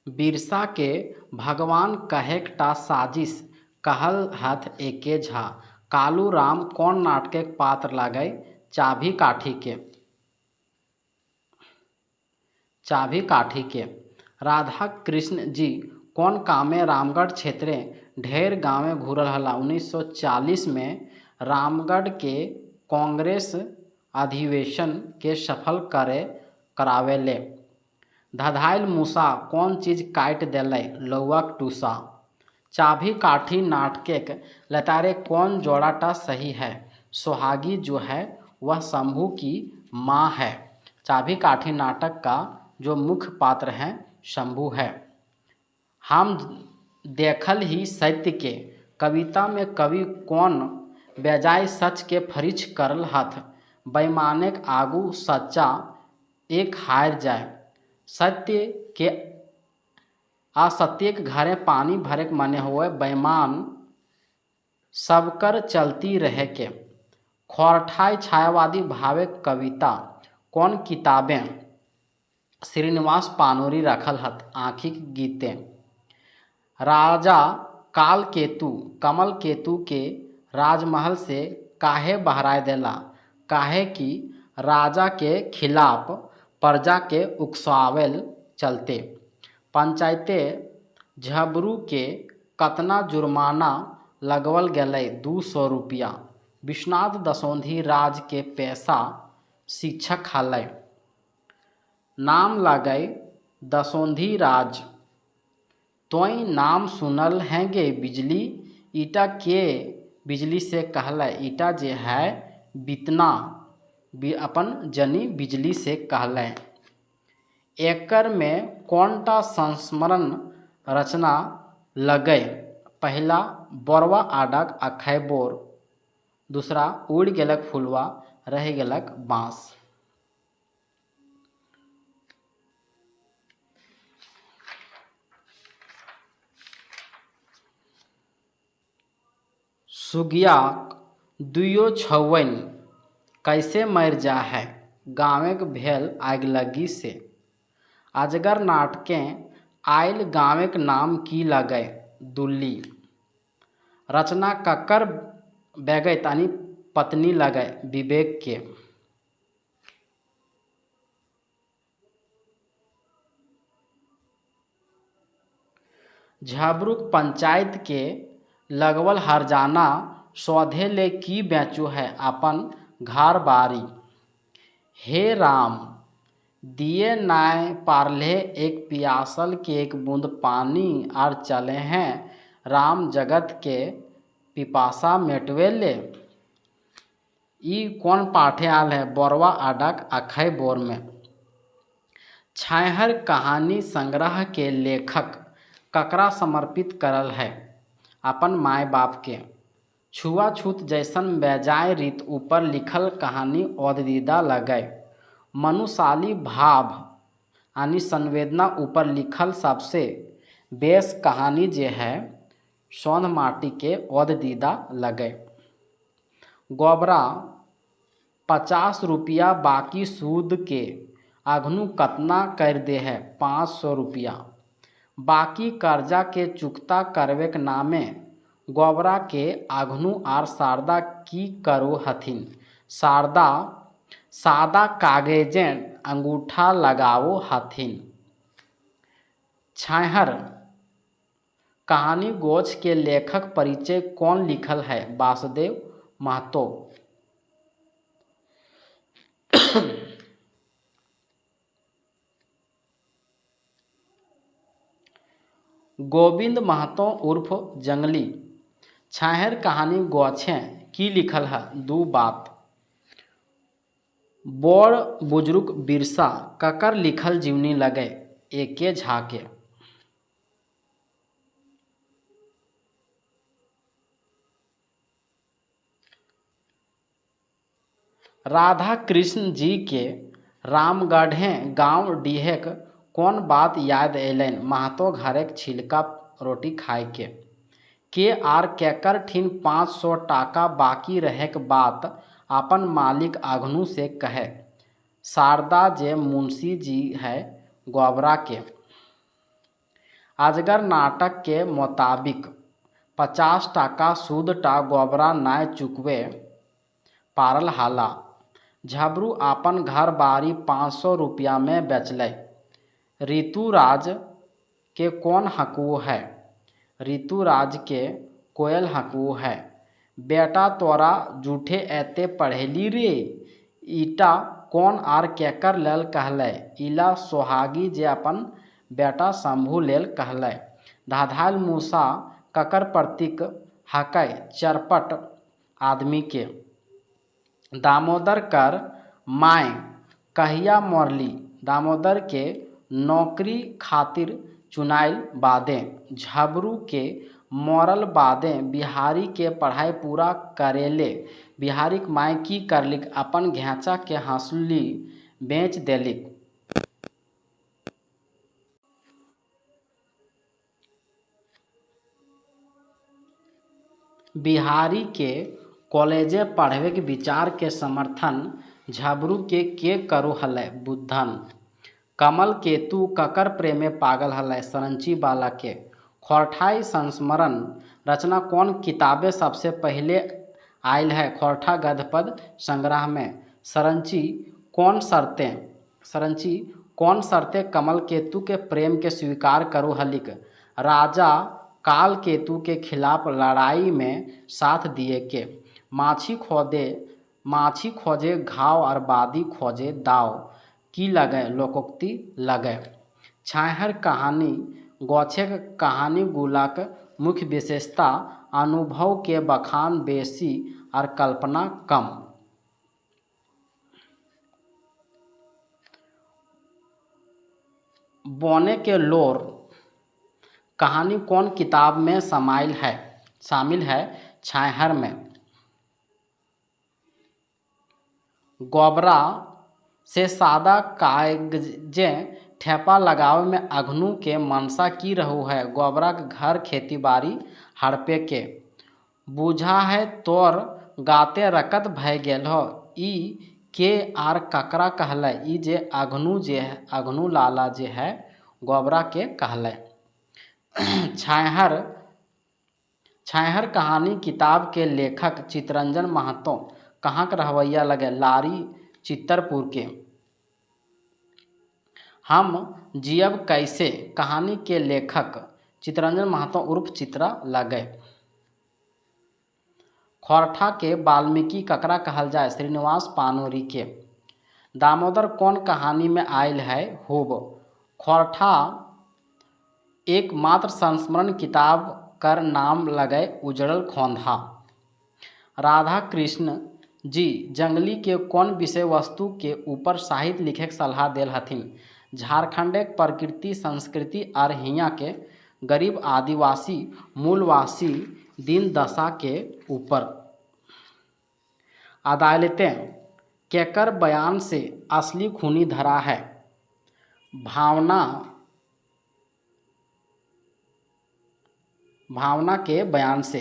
बिरसा के भगवान कहेकटा साजिश कहल हथ एके झा। कालू राम कौन नाटक पात्र लागे चाभी काठी के। राधा कृष्ण जी कौन कामे रामगढ़ क्षेत्र ढेर गांवे घूरल हला। 1940 में रामगढ़ के कांग्रेस अधिवेशन के सफल करावेले। धधाइल मूसा कौन चीज काट देले लौआ टूसा। चाभी काठी नाटक लतारे कौन जोड़ाटा सही है। सोहागी जो है वह शंभू की माँ है। चाभी काठी नाटक का जो मुख्य पात्र है शंभू है। हम देखल ही सत्य के कविता में कवि कौन बेजाय सच के फरिच करल हथ। बेईमाने आगू सच्चा एक हार जाए। सत्य के असत्य के घरे पानी भरे के मने हुए बेईमान सबकर चलती रहे के। खोरठाई छायावादी भावे कविता कौन किताबें श्रीनिवास पानोरी रखल हथ आँखी के गीते। राजा काल केतु कमल केतु के राजमहल से काहे बहराए देला। काहे कि राजा के खिलाफ प्रजा के उकसावेल चलते। पंचायते झबरू के कतना जुर्माना लगवल गेलै 200 रुपया। विश्वनाथ दसौंधी राज के पेशा शिक्षक हलै। नाम लगे दसौंधी राज तोई नाम सुनल हैंगे बिजली। ईटा के बिजली से कहले ईटा जे है बितना अपन जनी बिजली से कहले। एकर में कौनटा संस्मरण रचना लगे। पहला बोरवा आडक अखै बोर। दूसरा उड़ गेलक फुलवा रह गेलक बाँस। सुगिया दुयो छौवन कैसे मर जा है गाँवे के भेल आगलगी से। अजगर नाटकें आयल गाँवे के नाम की लगे दुल्ली। रचना कक्कर बैगे तानी पत्नी लगे विवेक के। झबरूक पंचायत के लगवल हरजाना सौधे ले की बेचू है अपन घर बारी। हे राम दिए नाय पारले एक पियासल के एक बूंद पानी आर चले हैं राम जगत के पिपासा मेटवे ले। ई कौन पाठे आल है बोरवा अडक अखै बोर में। छैहर कहानी संग्रह के लेखक ककरा समर्पित करल है अपन माय बाप के। छुआछूत जैसन बेजाय रीत ऊपर लिखल कहानी औदीदा लगे। मनुशाली भाव यानी संवेदना ऊपर लिखल सबसे बेस कहानी जे है सौंध माटी के औदीदा लगे। गोबरा 50 रुपया बाकी सूद के अघनु कतना कर दे है 500 रुपया। बाकी कर्जा के चुकता करवे के नामे गोबरा के अघनु आर शारदा की करो हथिन। शारदा सादा कागजें अंगूठा लगाओ हथिन। छैहर कहानी गोछ के लेखक परिचय कौन लिखल है? वासुदेव महतो। गोविंद महतो उर्फ जंगली। छैहर कहानी गोछें की लिखल है? दू बात। बड़ बुजुर्ग बिरसा ककर लिखल जीवनी लगे? एके झाके। राधा कृष्ण जी के रामगढ़े गांव डीहेक कौन बात याद अयलनि? महतो घरक छिलका रोटी खाय के आर केकर ठिन 500 टाका बाकी रहैक बात अपन मालिक अघनु से कहे। शारदा जे मुंशी जी है गोबरा के। अजगर नाटक के मुताबिक 50 टाका सूद टा गोबरा नाय चुकवे पारल हाला। झबरू अपन घर बारी 500 रुपया में बेचलै। ऋतुराज के कौन हकू है? ऋतुराज के कोयल हकू है। बेटा तोरा जूठे एते पढ़ेली रे? ईटा कौन आर केकर लेल कहलै? इला सोहागी जे अपन बेटा शंभू लेल कहलै। धाधाइल मूसा ककर प्रतीक हकै? चरपट आदमी के। दामोदर कर माय कहिया मरली? दामोदर के नौकरी खातिर चुनाइल बादे। झबरू के मरल बादे बिहारी के पढ़ाई पूरा करेले बिहारीक माय की करलिक? अपन घेचा के हंसुली बेच देलिक। बिहारी के कॉलेजे पढ़वे के विचार के समर्थन झबरू के करू हलै? बुद्धन। कमल केतु ककर प्रेमे पागल हलै? सरंची बाला के। खोरठाई संस्मरण रचना कौन किताबे सबसे पहले आयल है? खोरठा गद्यपद संग्रह में। सरंची कौन शर्तें कमल केतु के प्रेम के स्वीकार करू हलिक? राजा काल केतु के खिलाफ लड़ाई में साथ दिए के। माछी खोजे घाव और बादी खोजे दाव की लगे? लोकोक्ति लगे। छैहर कहानी गोछेक कहानी गुलाक मुख्य विशेषता? अनुभव के बखान बेसी और कल्पना कम। बोने के लोर कहानी कौन किताब में शामिल है? छैहर में। गोबरा से सादा कागजें ठेपा लगावे में अघनु के मनसा की रहू है? गोबरा के घर खेती बाड़ी हड़पे के। बुझा है तोर गाते रकत भय गेल हो। ई के आर ककरा कहलै? ई जे अघनु लाला जे है गोबरा के कहलै। छैहर कहानी किताब के लेखक चितरंजन महतो कहाँ रहवैया लगे? लारी चित्तरपुर के। हम जियब कैसे कहानी के लेखक चितरंजन महतो उर्फ चित्रा लगे। खोरठा के वाल्मीकि ककरा कहल जाय? श्रीनिवास पानोरी के। दामोदर कौन कहानी में आयल है? होब। खोरठा एकमात्र संस्मरण किताब कर नाम लगे उजड़ल खोंधा। राधा कृष्ण जी जंगली के कौन विषय वस्तु के ऊपर साहित्य लिखे के सलाह देल हथिन? झारखंडक प्रकृति संस्कृति और हियां के गरीब आदिवासी मूलवासी दिन दशा के ऊपर। अदालतें केकर बयान से असली खूनी धरा है? भावना के बयान से।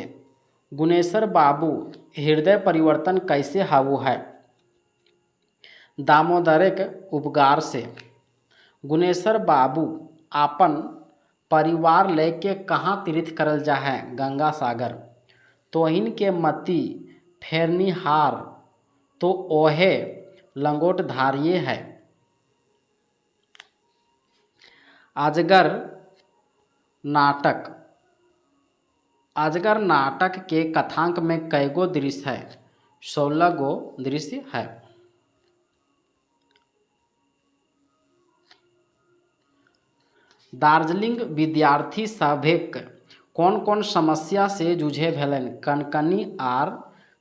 गुनेश्वर बाबू हृदय परिवर्तन कैसे हाउ है? दामोदरक उपकार से। गुनेश्वर बाबू अपन परिवार लेके कहाँ तीर्थ करल जा है? गंगा सागर। तोहिन के मती फेरनिहार तो ओहे लंगोट धारिये है। अजगर नाटक। अजगर नाटक के कथांक में कई गो दृश्य है? 16 गो दृश्य है। दार्जिलिंग विद्यार्थी सभक कौन कौन समस्या से जूझे भेलन? कनकनी आर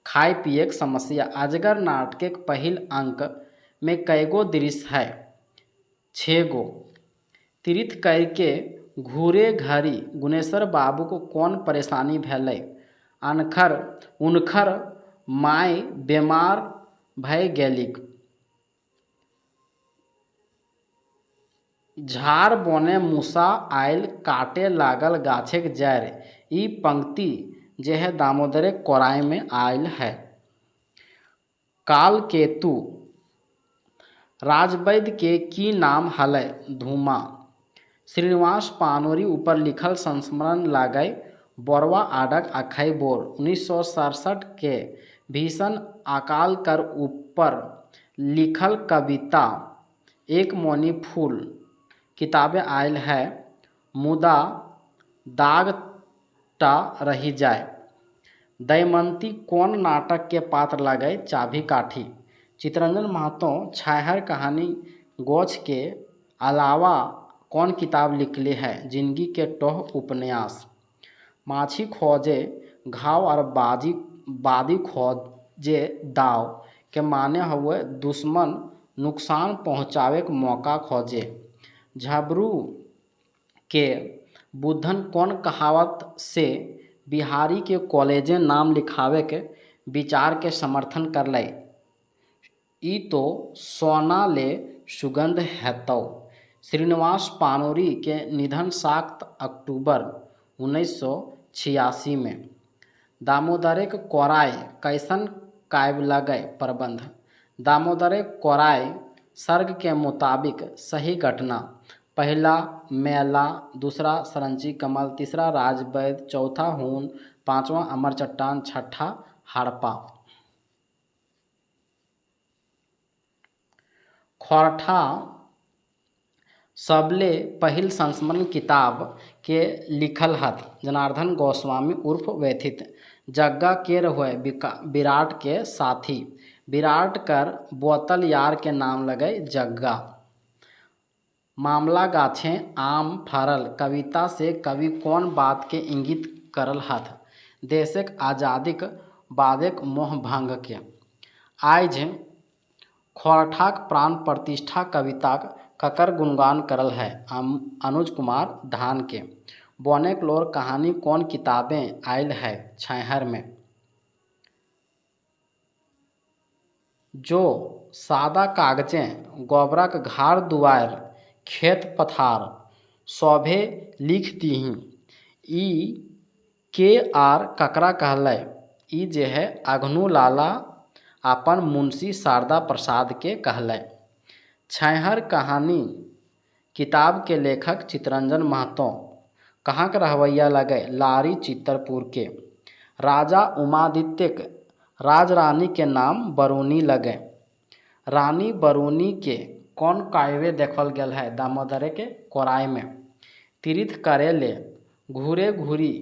खाय पियक समस्या। अजगर नाटक पहिल अंक में कई गो दृश्य है? 6 गो। तीर्थ करके घूरे घड़ी गुनेश्वर बाबू को कौन परेशानी भेलै? उनकर माय बीमार भय गेलीक। झाड़ बोने मूसा आयल काटे लागल गाछक जड़ि। ई पंक्ति जे है दामोदर कोराय में आयल है। कालकेतु राजवैद्य के की नाम हलै? धूमा। श्रीनिवास पानोरी ऊपर लिखल संस्मरण लागय बोरवा आडक अखै बोर। 1967 के भीषण अकाल कर ऊपर लिखल कविता एक मौनी फूल किताबें आयल है। मुदा दाग टा रही जाए। दमयंती कौन नाटक के पात्र लगे? चाभी काठी। चितरंजन महतो छाहर कहानी गोछ के अलावा कौन किताब लिखले है? जिंदगी के टोह उपन्यास। माछी खोजे घाव और बादी खोजे दाव के माने हुए दुश्मन नुकसान पहुँचावे के मौका खोजे। झबरू के बुद्धन कौन कहावत से बिहारी के कॉलेजे नाम लिखावे के विचार के समर्थन करलै? ई तो सोना ले सुगंध हेतौ। श्रीनिवास पानोरी के निधन 7 अक्टूबर 1986 में। दामोदर कोराय कैसन काव्य लगे? प्रबंध। दामोदर कोराय सर्ग के मुताबिक सही घटना। पहला मेला, दूसरा सरंची कमल, तीसरा राजवैद्य, चौथा हून, पांचवा अमर चट्टान, छठा हड़प्पा। खोरठा सबले पहिल संस्मरण किताब के लिखल हत? जनार्दन गोस्वामी उर्फ व्यथित। जग्गा के रहुए? विराट के साथी। विराट कर बोतल यार के नाम लगे जग्गा। मामला गाछें आम फरल कविता से कवि कौन बात के इंगित करल हथ? देशक आजादीक बादक मोह भंग के। आइज खोरठाक प्राण प्रतिष्ठा कविताक ककर गुणगान करल है? अनुज कुमार धान के। बोनेक लोर कहानी कौन किताबें आयल है? छाहर में। जो सादा कागजें गोबरक घार दुआर खेत पथार शोभे लिख दीही। ई के आर ककरा कहलै? ई जे है अघनु लाला अपन मुंशी शारदा प्रसाद के कहलै। छाहर कहानी किताब के लेखक चितरंजन महतो। कहाँ के रहवैया लगे? लारी चित्रपुर के। राजा उमादित्यक राजरानी के नाम बरूनी लगे। रानी बरूनी के कौन काव्य देखल गेल है? दामोदर के कोराय में। तीर्थ करे ले घूरे घूरी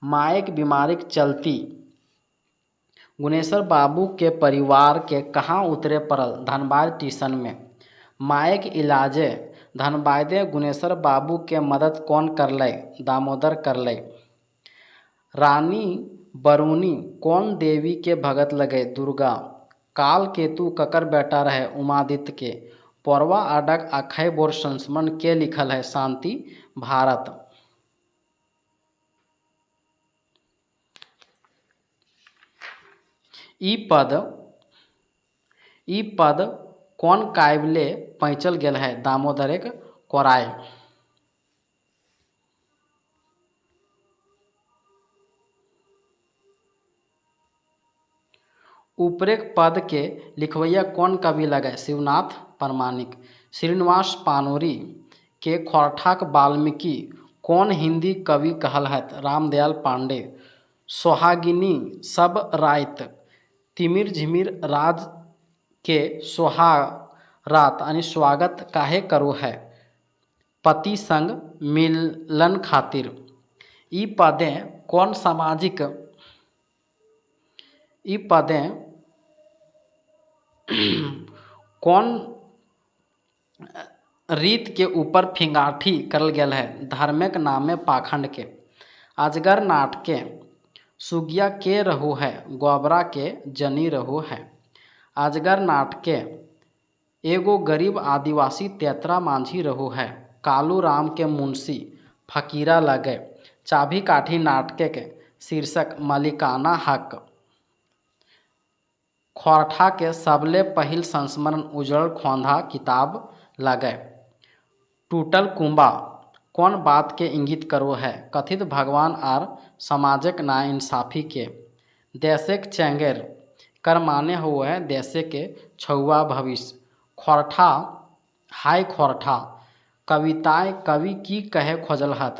मायक बीमारिक चलती गुनेश्वर बाबू के परिवार के कहाँ उतरे पड़ल? धनबाद स्टेशन में। मायक इलाजे धनबादे गुनेश्वर बाबू के मदद कौन करलै? दामोदर करलै। रानी बरूनी कौन देवी के भगत लगे? दुर्गा। काल केतु ककर बेटा रहे? उमादित्य के। पोरवा आडक अखै बोर संस्मरण के लिखल है? शांति भारत। ई पद कौन काव्य ले पैंचल गेल है? दामोदर कोराय। ऊपरेक पद के लिखवैया कौन कवि लगे? शिवनाथ प्रामाणिक। श्रीनिवास पानोरी के खोरठाक वाल्मीकि कौन हिंदी कवि कहल है? रामदयाल पांडे। सोहागिनी सब राइत तिमिर झिमिर राज के सोहारात आणि स्वागत काहे करो है पति संग मिलन खातिर। ई पदें कौन सामाजिक ई पदें कौन रीत के ऊपर फिंगाठी करल गेल है धार्मिक नामे पाखंड के। अजगर नाटके सुगिया के रहू है गोबरा के जनी रहू है। अजगर नाटके एगो गरीब आदिवासी तेतरा मांझी रहू है कालू राम के मुंशी फकीरा लगे। चाभी काठी नाटके के शीर्षक मलिकाना हक खोरठा के सबले पहिल संस्मरण उजड़ल खोंधा किताब लगे। टूटल कुंबा कौन बात के इंगित करो है कथित भगवान आर समाजक नाइंसाफी के। देशे के चेंगेर कर माने हुए है देशे के छुआ भविष्य। खोरठा हाय खोरठा कविताएं कवि की कहे खोजल हत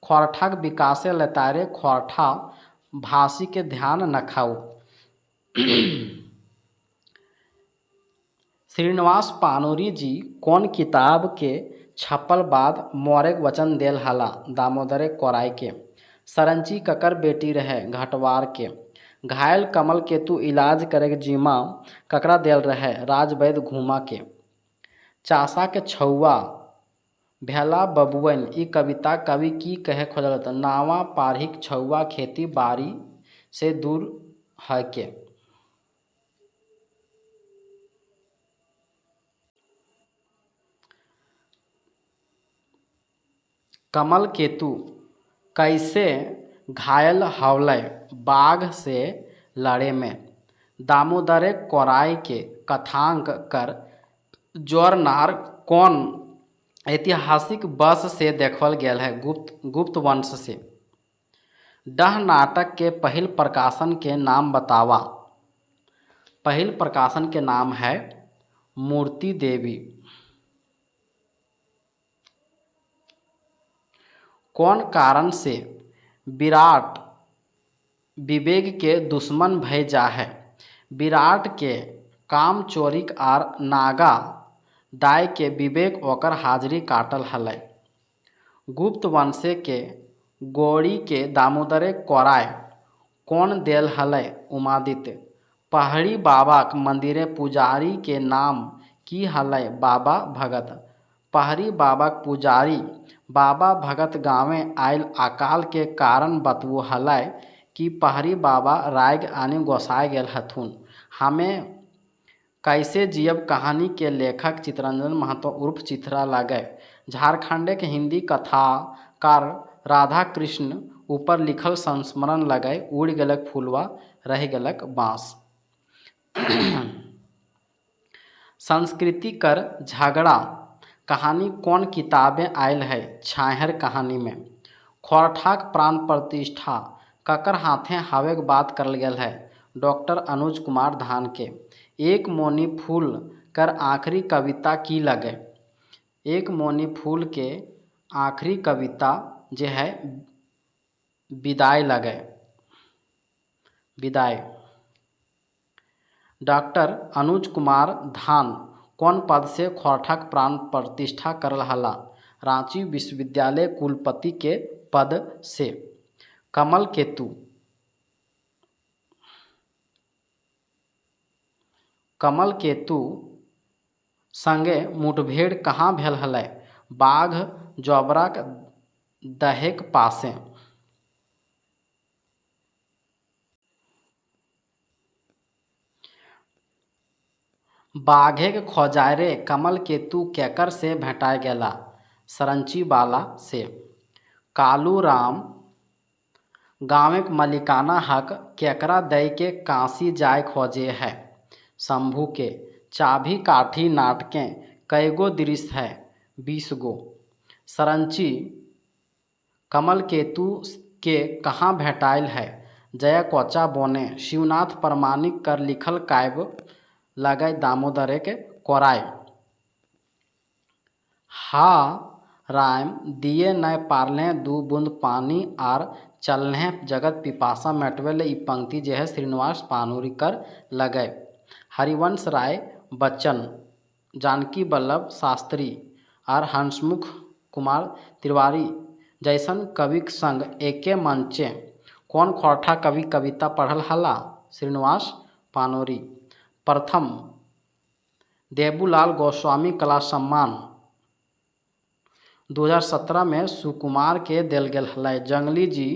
खोरठाक विकासे लतारे खोरठा भाषी के ध्यान न खाऊ। श्रीनिवास पानोरी जी कौन किताब के छपल बाद मोरे वचन देल हला दामोदरे कोराय के। सरंची ककर बेटी रहे घटवार के। घायल कमल केतु इलाज करे के जिम्मा ककरा देल रहे राजवैद घूमा के। चासा के छौआ भेला बबुअन ई कविता कवि की कहे खोजलत नावा पारिक छौआ खेती बाड़ी से दूर है के। कमल केतु कैसे घायल हवलय बाघ से लड़े में। दामोदरे कोराय के कथांक कर जोर नार कौन ऐतिहासिक बस से देखल गेल है गुप्त वंश से। डह नाटक के पहिल प्रकाशन के नाम बतावा। पहिल प्रकाशन के नाम है मूर्ति देवी। कौन कारण से विराट विवेक के दुश्मन भय जा है। विराट के काम चोरिक आर नागा दाय के विवेक ओकर हाजिरी काटल हलय। गुप्त वंशे के गौड़ी के दामोदरे कोराय कौन देल हलय उमादित्य। पहाड़ी बाबा के मंदिरे पुजारी के नाम की हलय बाबा भगत। पहाड़ी बाबा के पुजारी बाबा भगत गाँवे आयल अकाल के कारण बतवू हलय कि पहाड़ी बाबा राग आने गोसाए गेल हथुन। हमें कैसे जियब कहानी के लेखक चितरंजन महतो उर्फ चिथरा लगे। झारखंड के हिंदी कथाकार राधा कृष्ण ऊपर लिखल संस्मरण लगे उड़ गेलक फुलवा रह गेलक बाँस। संस्कृति कर झगड़ा कहानी कौन किताबें आयल है छाहर कहानी में। खोरठाक प्राण प्रतिष्ठा ककर हाथे हवे के बात करल गेल है डॉक्टर अनुज कुमार धान के। एक मोनी फूल कर आखिरी कविता की लगे। एक मोनी फूल के आखिरी कविता जे है विदाई लगे विदाई। डॉक्टर अनुज कुमार धान कौन पद से खोरठाक प्राण प्रतिष्ठा करल हला रांची विश्वविद्यालय कुलपति के पद से। कमल केतु कमल केतु संगे मुठभेड़ कहाँ भेल हलय बाघ जोबरा दहेक पासे। बाघे के खोजारे कमल केतु केकर से भेटाय गेला सरंची बाला से। कालू राम गाँव के मलिकाना हक केकरा दय के काशी जाय खोजे है शंभू के। चाभी काठी नाटकें कैगो दृश्य है 20 गो। सरंची कमल केतु के कहाँ भेटाइल है जया कोचा बोने। शिवनाथ प्रमाणिक कर लिखल काव्य लगे दामोदरे के कोराय। हा राम दिए न पारले दू बूंद पानी आर चलने जगत पिपासा मेटवेले ई पंक्ति जे है श्रीनिवास पानोरी कर लगे। हरिवंश राय बच्चन, जानकी वल्लभ शास्त्री और हंसमुख कुमार तिवारी जैसन कविक संग एके मंचे कौन खोरठा कवि कविता पढ़ल हला? श्रीनिवास पानोरी। प्रथम देबूलाल गोस्वामी कला सम्मान 2017 में सुकुमार के देल गेल हलै। जंगली जी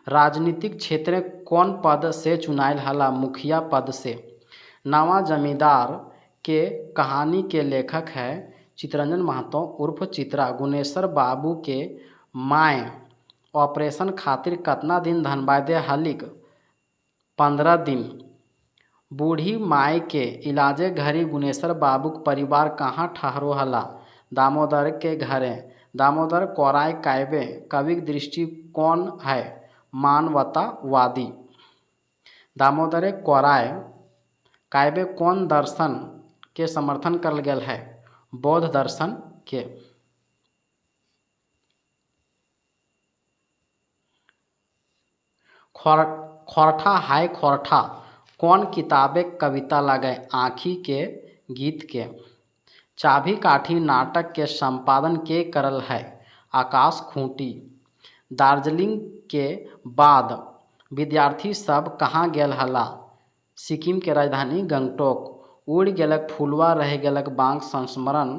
राजनीतिक क्षेत्र में कौन पद से चुनायल हला? मुखिया पद से। नवा जमींदार के कहानी के लेखक है चितरंजन महतो उर्फ चित्रा। गुनेश्वर बाबू के माय ऑपरेशन खातिर कतना दिन धनबाय दे हलिक? 15 दिन। बूढ़ी माय के इलाजे घरी गुनेश्वर बाबूक परिवार कहाँ ठहरो हला? दामोदर के घरे। दामोदर कोराय काव्य कविक दृष्टिकोण है मानवतावादी। दामोदर कोराय काव्य कौन दर्शन के समर्थन करल गेल है? बौद्ध दर्शन के। खोरठा हाय खोरठा कौन किताबे कविता लगे? आँखी के गीत के। चाभी काठी नाटक के संपादन के करल है? आकाश खूंटी। दार्जिलिंग के बाद विद्यार्थी सब कहाँ गेल हला? सिक्किम के राजधानी गंगटोक। उड़ गेलक फुलवा रह गेलक बांग संस्मरण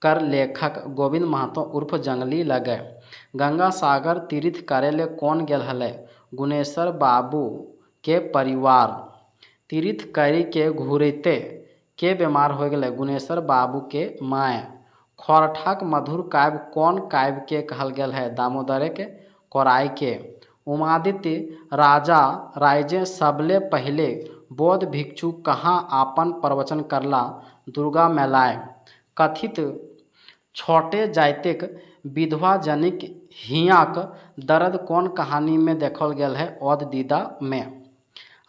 कर लेखक गोविंद महतो उर्फ जंगली लगे। गंगा सागर तीर्थ करे ले कौन गेल हले? गुनेश्वर बाबू के परिवार। तीर्थ करी के घूरते के बीमार हो गए? गुनेश्वर बाबू के माय। खोरठाक मधुर काव्य कौन काव्य के कहल गेल है? दामोदर के कोराय के। उमादित्य राजा रायजे सबले पहले बौद्ध भिक्षु कहाँ आपन प्रवचन करला? दुर्गा मेलाय। कथित छोटे जातिक विधवा जनिक हियाक दर्द कौन कहानी में देखल गेल है? औध दीदा में।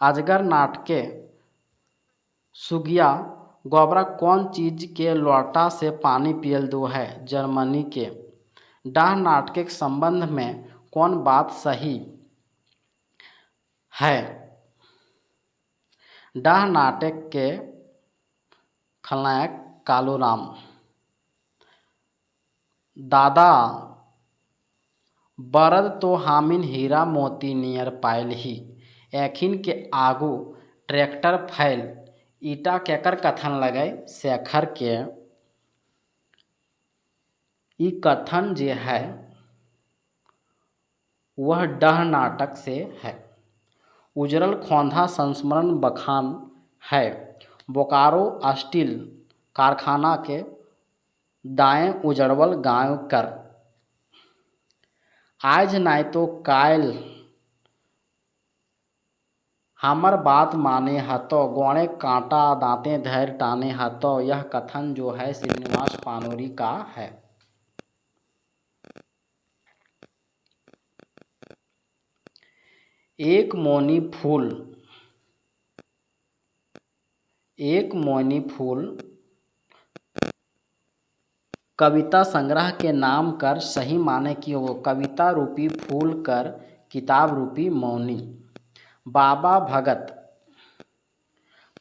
अजगर नाटके सुगिया गोबरा कौन चीज के लोटा से पानी पियल दो है? जर्मनी के। डाह नाटक के संबंध में कौन बात सही है? डाह नाटक के खलनायक कालूराम। दादा बरद तो हामिन हीरा मोती नियर पायल ही एखिन के आगू ट्रैक्टर फैल ईटा केकर कथन लगे? शेखर के। ई कथन जे है वह डाह नाटक से है। उजरल खोंधा संस्मरण बखान है बोकारो स्टील कारखाना के दाएं उजड़वल गांव कर। आज नाय तो कायल हमर बात माने हतो गोणे कांटा दांते धैर्य टाने हतो। यह कथन जो है श्रीनिवास पानोरी का है। एक मोनी फूल कविता संग्रह के नाम कर सही माने की हो? कविता रूपी फूल कर किताब रूपी मौनी। बाबा भगत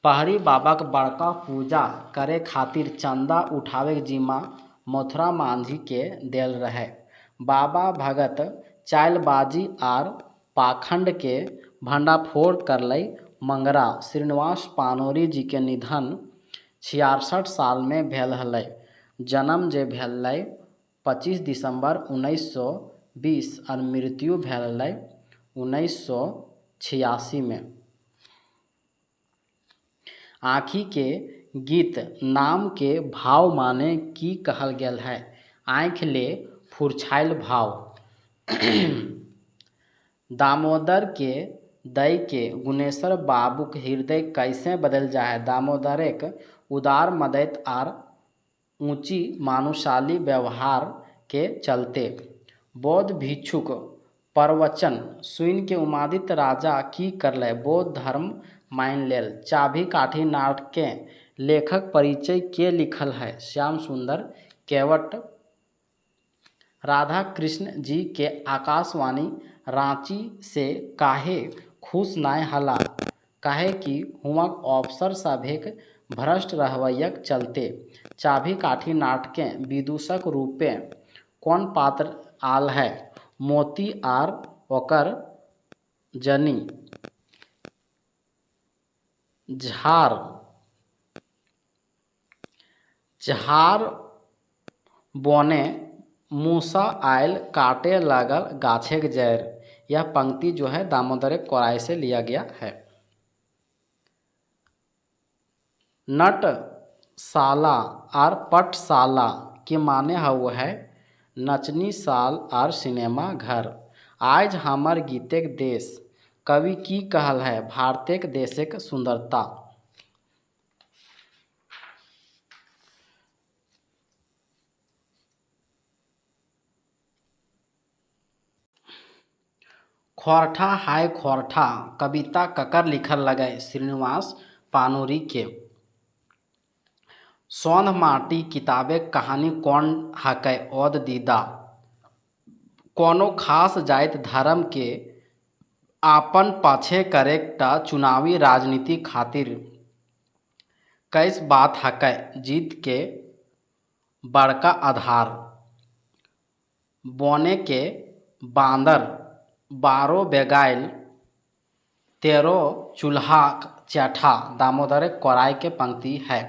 पहाड़ी बाबा के बड़का पूजा करे खातिर चंदा उठावे के जिम्मा मथुरा मांझी के देल रहे। बाबा भगत चालबाजी आर पाखंड के भंडाफोड़ करलई मंगरा। श्रीनिवास पानोरी जी के निधन 66 साल में भेल हलै। जन्म जे भेलै 25 दिसंबर 1920 और मृत्यु भेलै 1986 में। आँखी के गीत नाम के भाव माने की कहल गेल है? आँख ले फुरछाइल भाव। दामोदर के दई के गुनेश्वर बाबूक हृदय कैसे बदल जाए? दामोदर एक उदार मदद आर ऊंची मानुषाली व्यवहार के चलते। बौद्ध भिक्षुक प्रवचन सुन के उमादित्य राजा की करले? बौद्ध धर्म मान लेल। चाभी काठी नाटक के लेखक परिचय के लिखल है? श्याम सुंदर केवट। राधा कृष्ण जी के आकाशवाणी रांची से काहे खुश नाय हला? काहे कि हुआ अफसर सभेक भ्रष्ट रहवैयक चलते चाभी काठी नाटकें विदूषक रूपे कौन पात्र आल है। मोती आर ओकर जनी झार झार बोने मूसा आयल काटे लागल गाछे के जड़। यह पंक्ति जो है दामोदर कोराई से लिया गया है। नटशाला और पटशाला के माने हुआ है नचनी साल और सिनेमा घर। आज हमार गीतेक देश कवि की कहल है भारतेक देशक सुंदरता। खोरठा हाय खोरठा कविता ककर लिखल लगे श्रीनिवास पानूरी के। सौंध माटी किताबे कहानी कौन हकै ओद दीदा। कोनो खास जाति धर्म के आपन पाछे करेक्टा चुनावी राजनीति खातिर कैस बात हकै जीत के बड़का आधार। बोने के बांदर 12 बेगाइल 13 चूल्हाक चैठा दामोदर कोराई के पंक्ति है।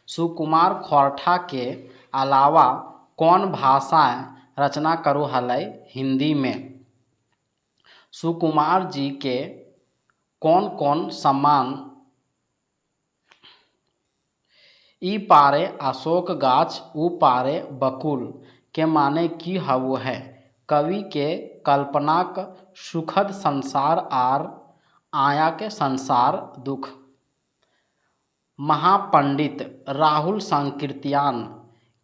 सुकुमार खोरठा के अलावा कौन भाषाएं रचना करो हलै हिंदी में। सुकुमार जी के कौन कौन सम्मान ई पारे अशोक गाछ ऊ पारे बकुल के माने की हवो है। कवि के कल्पनाक सुखद संसार आर आया के संसार दुख। महापंडित राहुल संकीर्तियान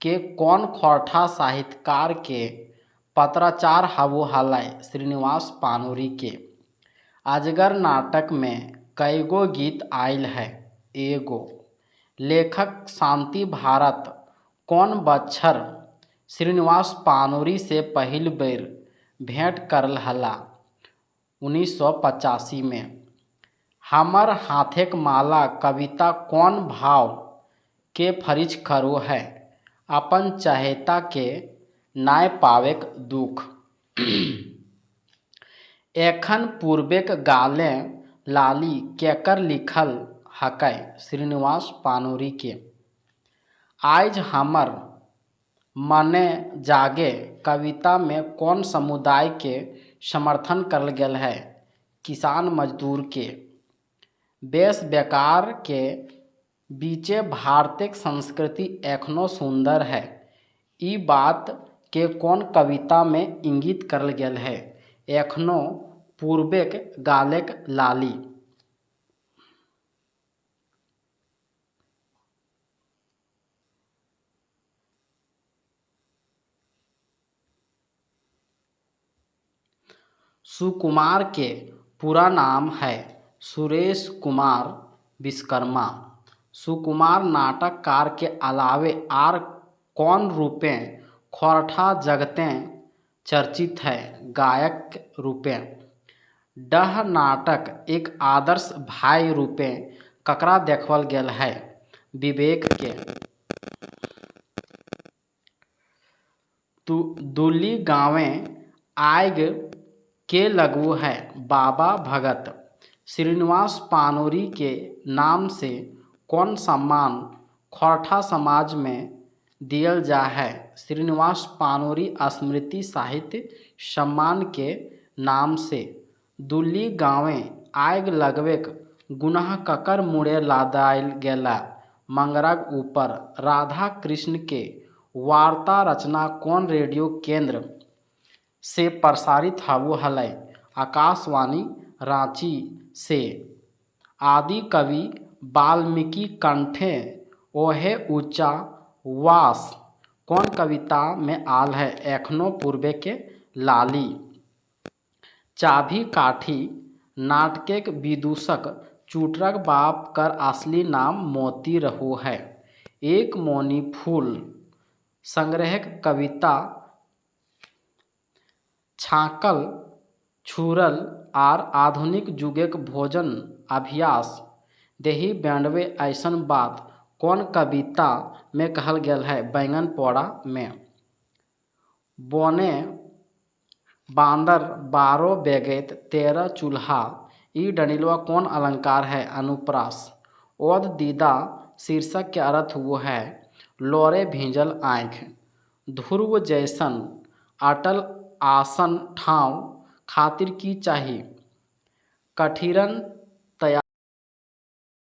के कौन खोरठा साहित्यकार के पत्राचार हवो हलै श्रीनिवास पानूरी के। अजगर नाटक में कईगो गीत आयल है एगो। लेखक शांति भारत कौन बच्छर श्रीनिवास पानूरी से पहिल बेर भेंट करल हला 1985 में। हमर हाथेक माला कविता कौन भाव के फरिज करो है अपन चहेता के नाय पावेक दुख। एखन पूर्वेक गाले लाली केकर लिखल हकै श्रीनिवास पानूरी के। आज हमर मने जागे कविता में कौन समुदाय के समर्थन करल गेल है किसान मजदूर के। बेस बेकार के बीचे भारतीय संस्कृति एखनो सुंदर है ई बात के कौन कविता में इंगित करल गेल है एखनो पूर्वेक गालेक लाली। सुकुमार के पूरा नाम है सुरेश कुमार विश्वकर्मा। सुकुमार नाटककार के अलावे आर कौन रूपे खोरठा जगते चर्चित है गायक रूपे। डह नाटक एक आदर्श भाई रूपे ककरा देखल गेल है विवेक के। दुल्ली गाँवे आग के लगू है बाबा भगत। श्रीनिवास पानूरी के नाम से कौन सम्मान खोरठा समाज में दियल जा है श्रीनिवास पानूरी स्मृति साहित्य सम्मान के नाम से। दुल्ली गाँवे आग लगवेक गुनाह ककर मुड़े लादायल गेला मंगरक ऊपर। राधा कृष्ण के वार्ता रचना कौन रेडियो केंद्र से प्रसारित हवो हलै आकाशवाणी रांची से। आदि कवि वाल्मीकि कंठे ओहे ऊंचा वास कौन कविता में आल है एखनो पूर्वे के लाली। चाभी काठी नाटकेक विदूषक चूटरक बाप कर असली नाम मोती रहो है। एक मोनी फूल संग्रह कविता छाकल छुरल आर आधुनिक जुगेक भोजन अभ्यास देही बैंडवे ऐसन बात कौन कविता में कहल गेल है बैंगन पौड़ा में। बने बांदर 12 बेगैत 13 चूल्हा, ई डनिलवा कौन अलंकार है अनुप्रास। ओद दीदा शीर्षक के अर्थ वो है लोरे भींजल आँख। ध्रुव जैसन अटल आसन ठाव खातिर की चाही। कठिरन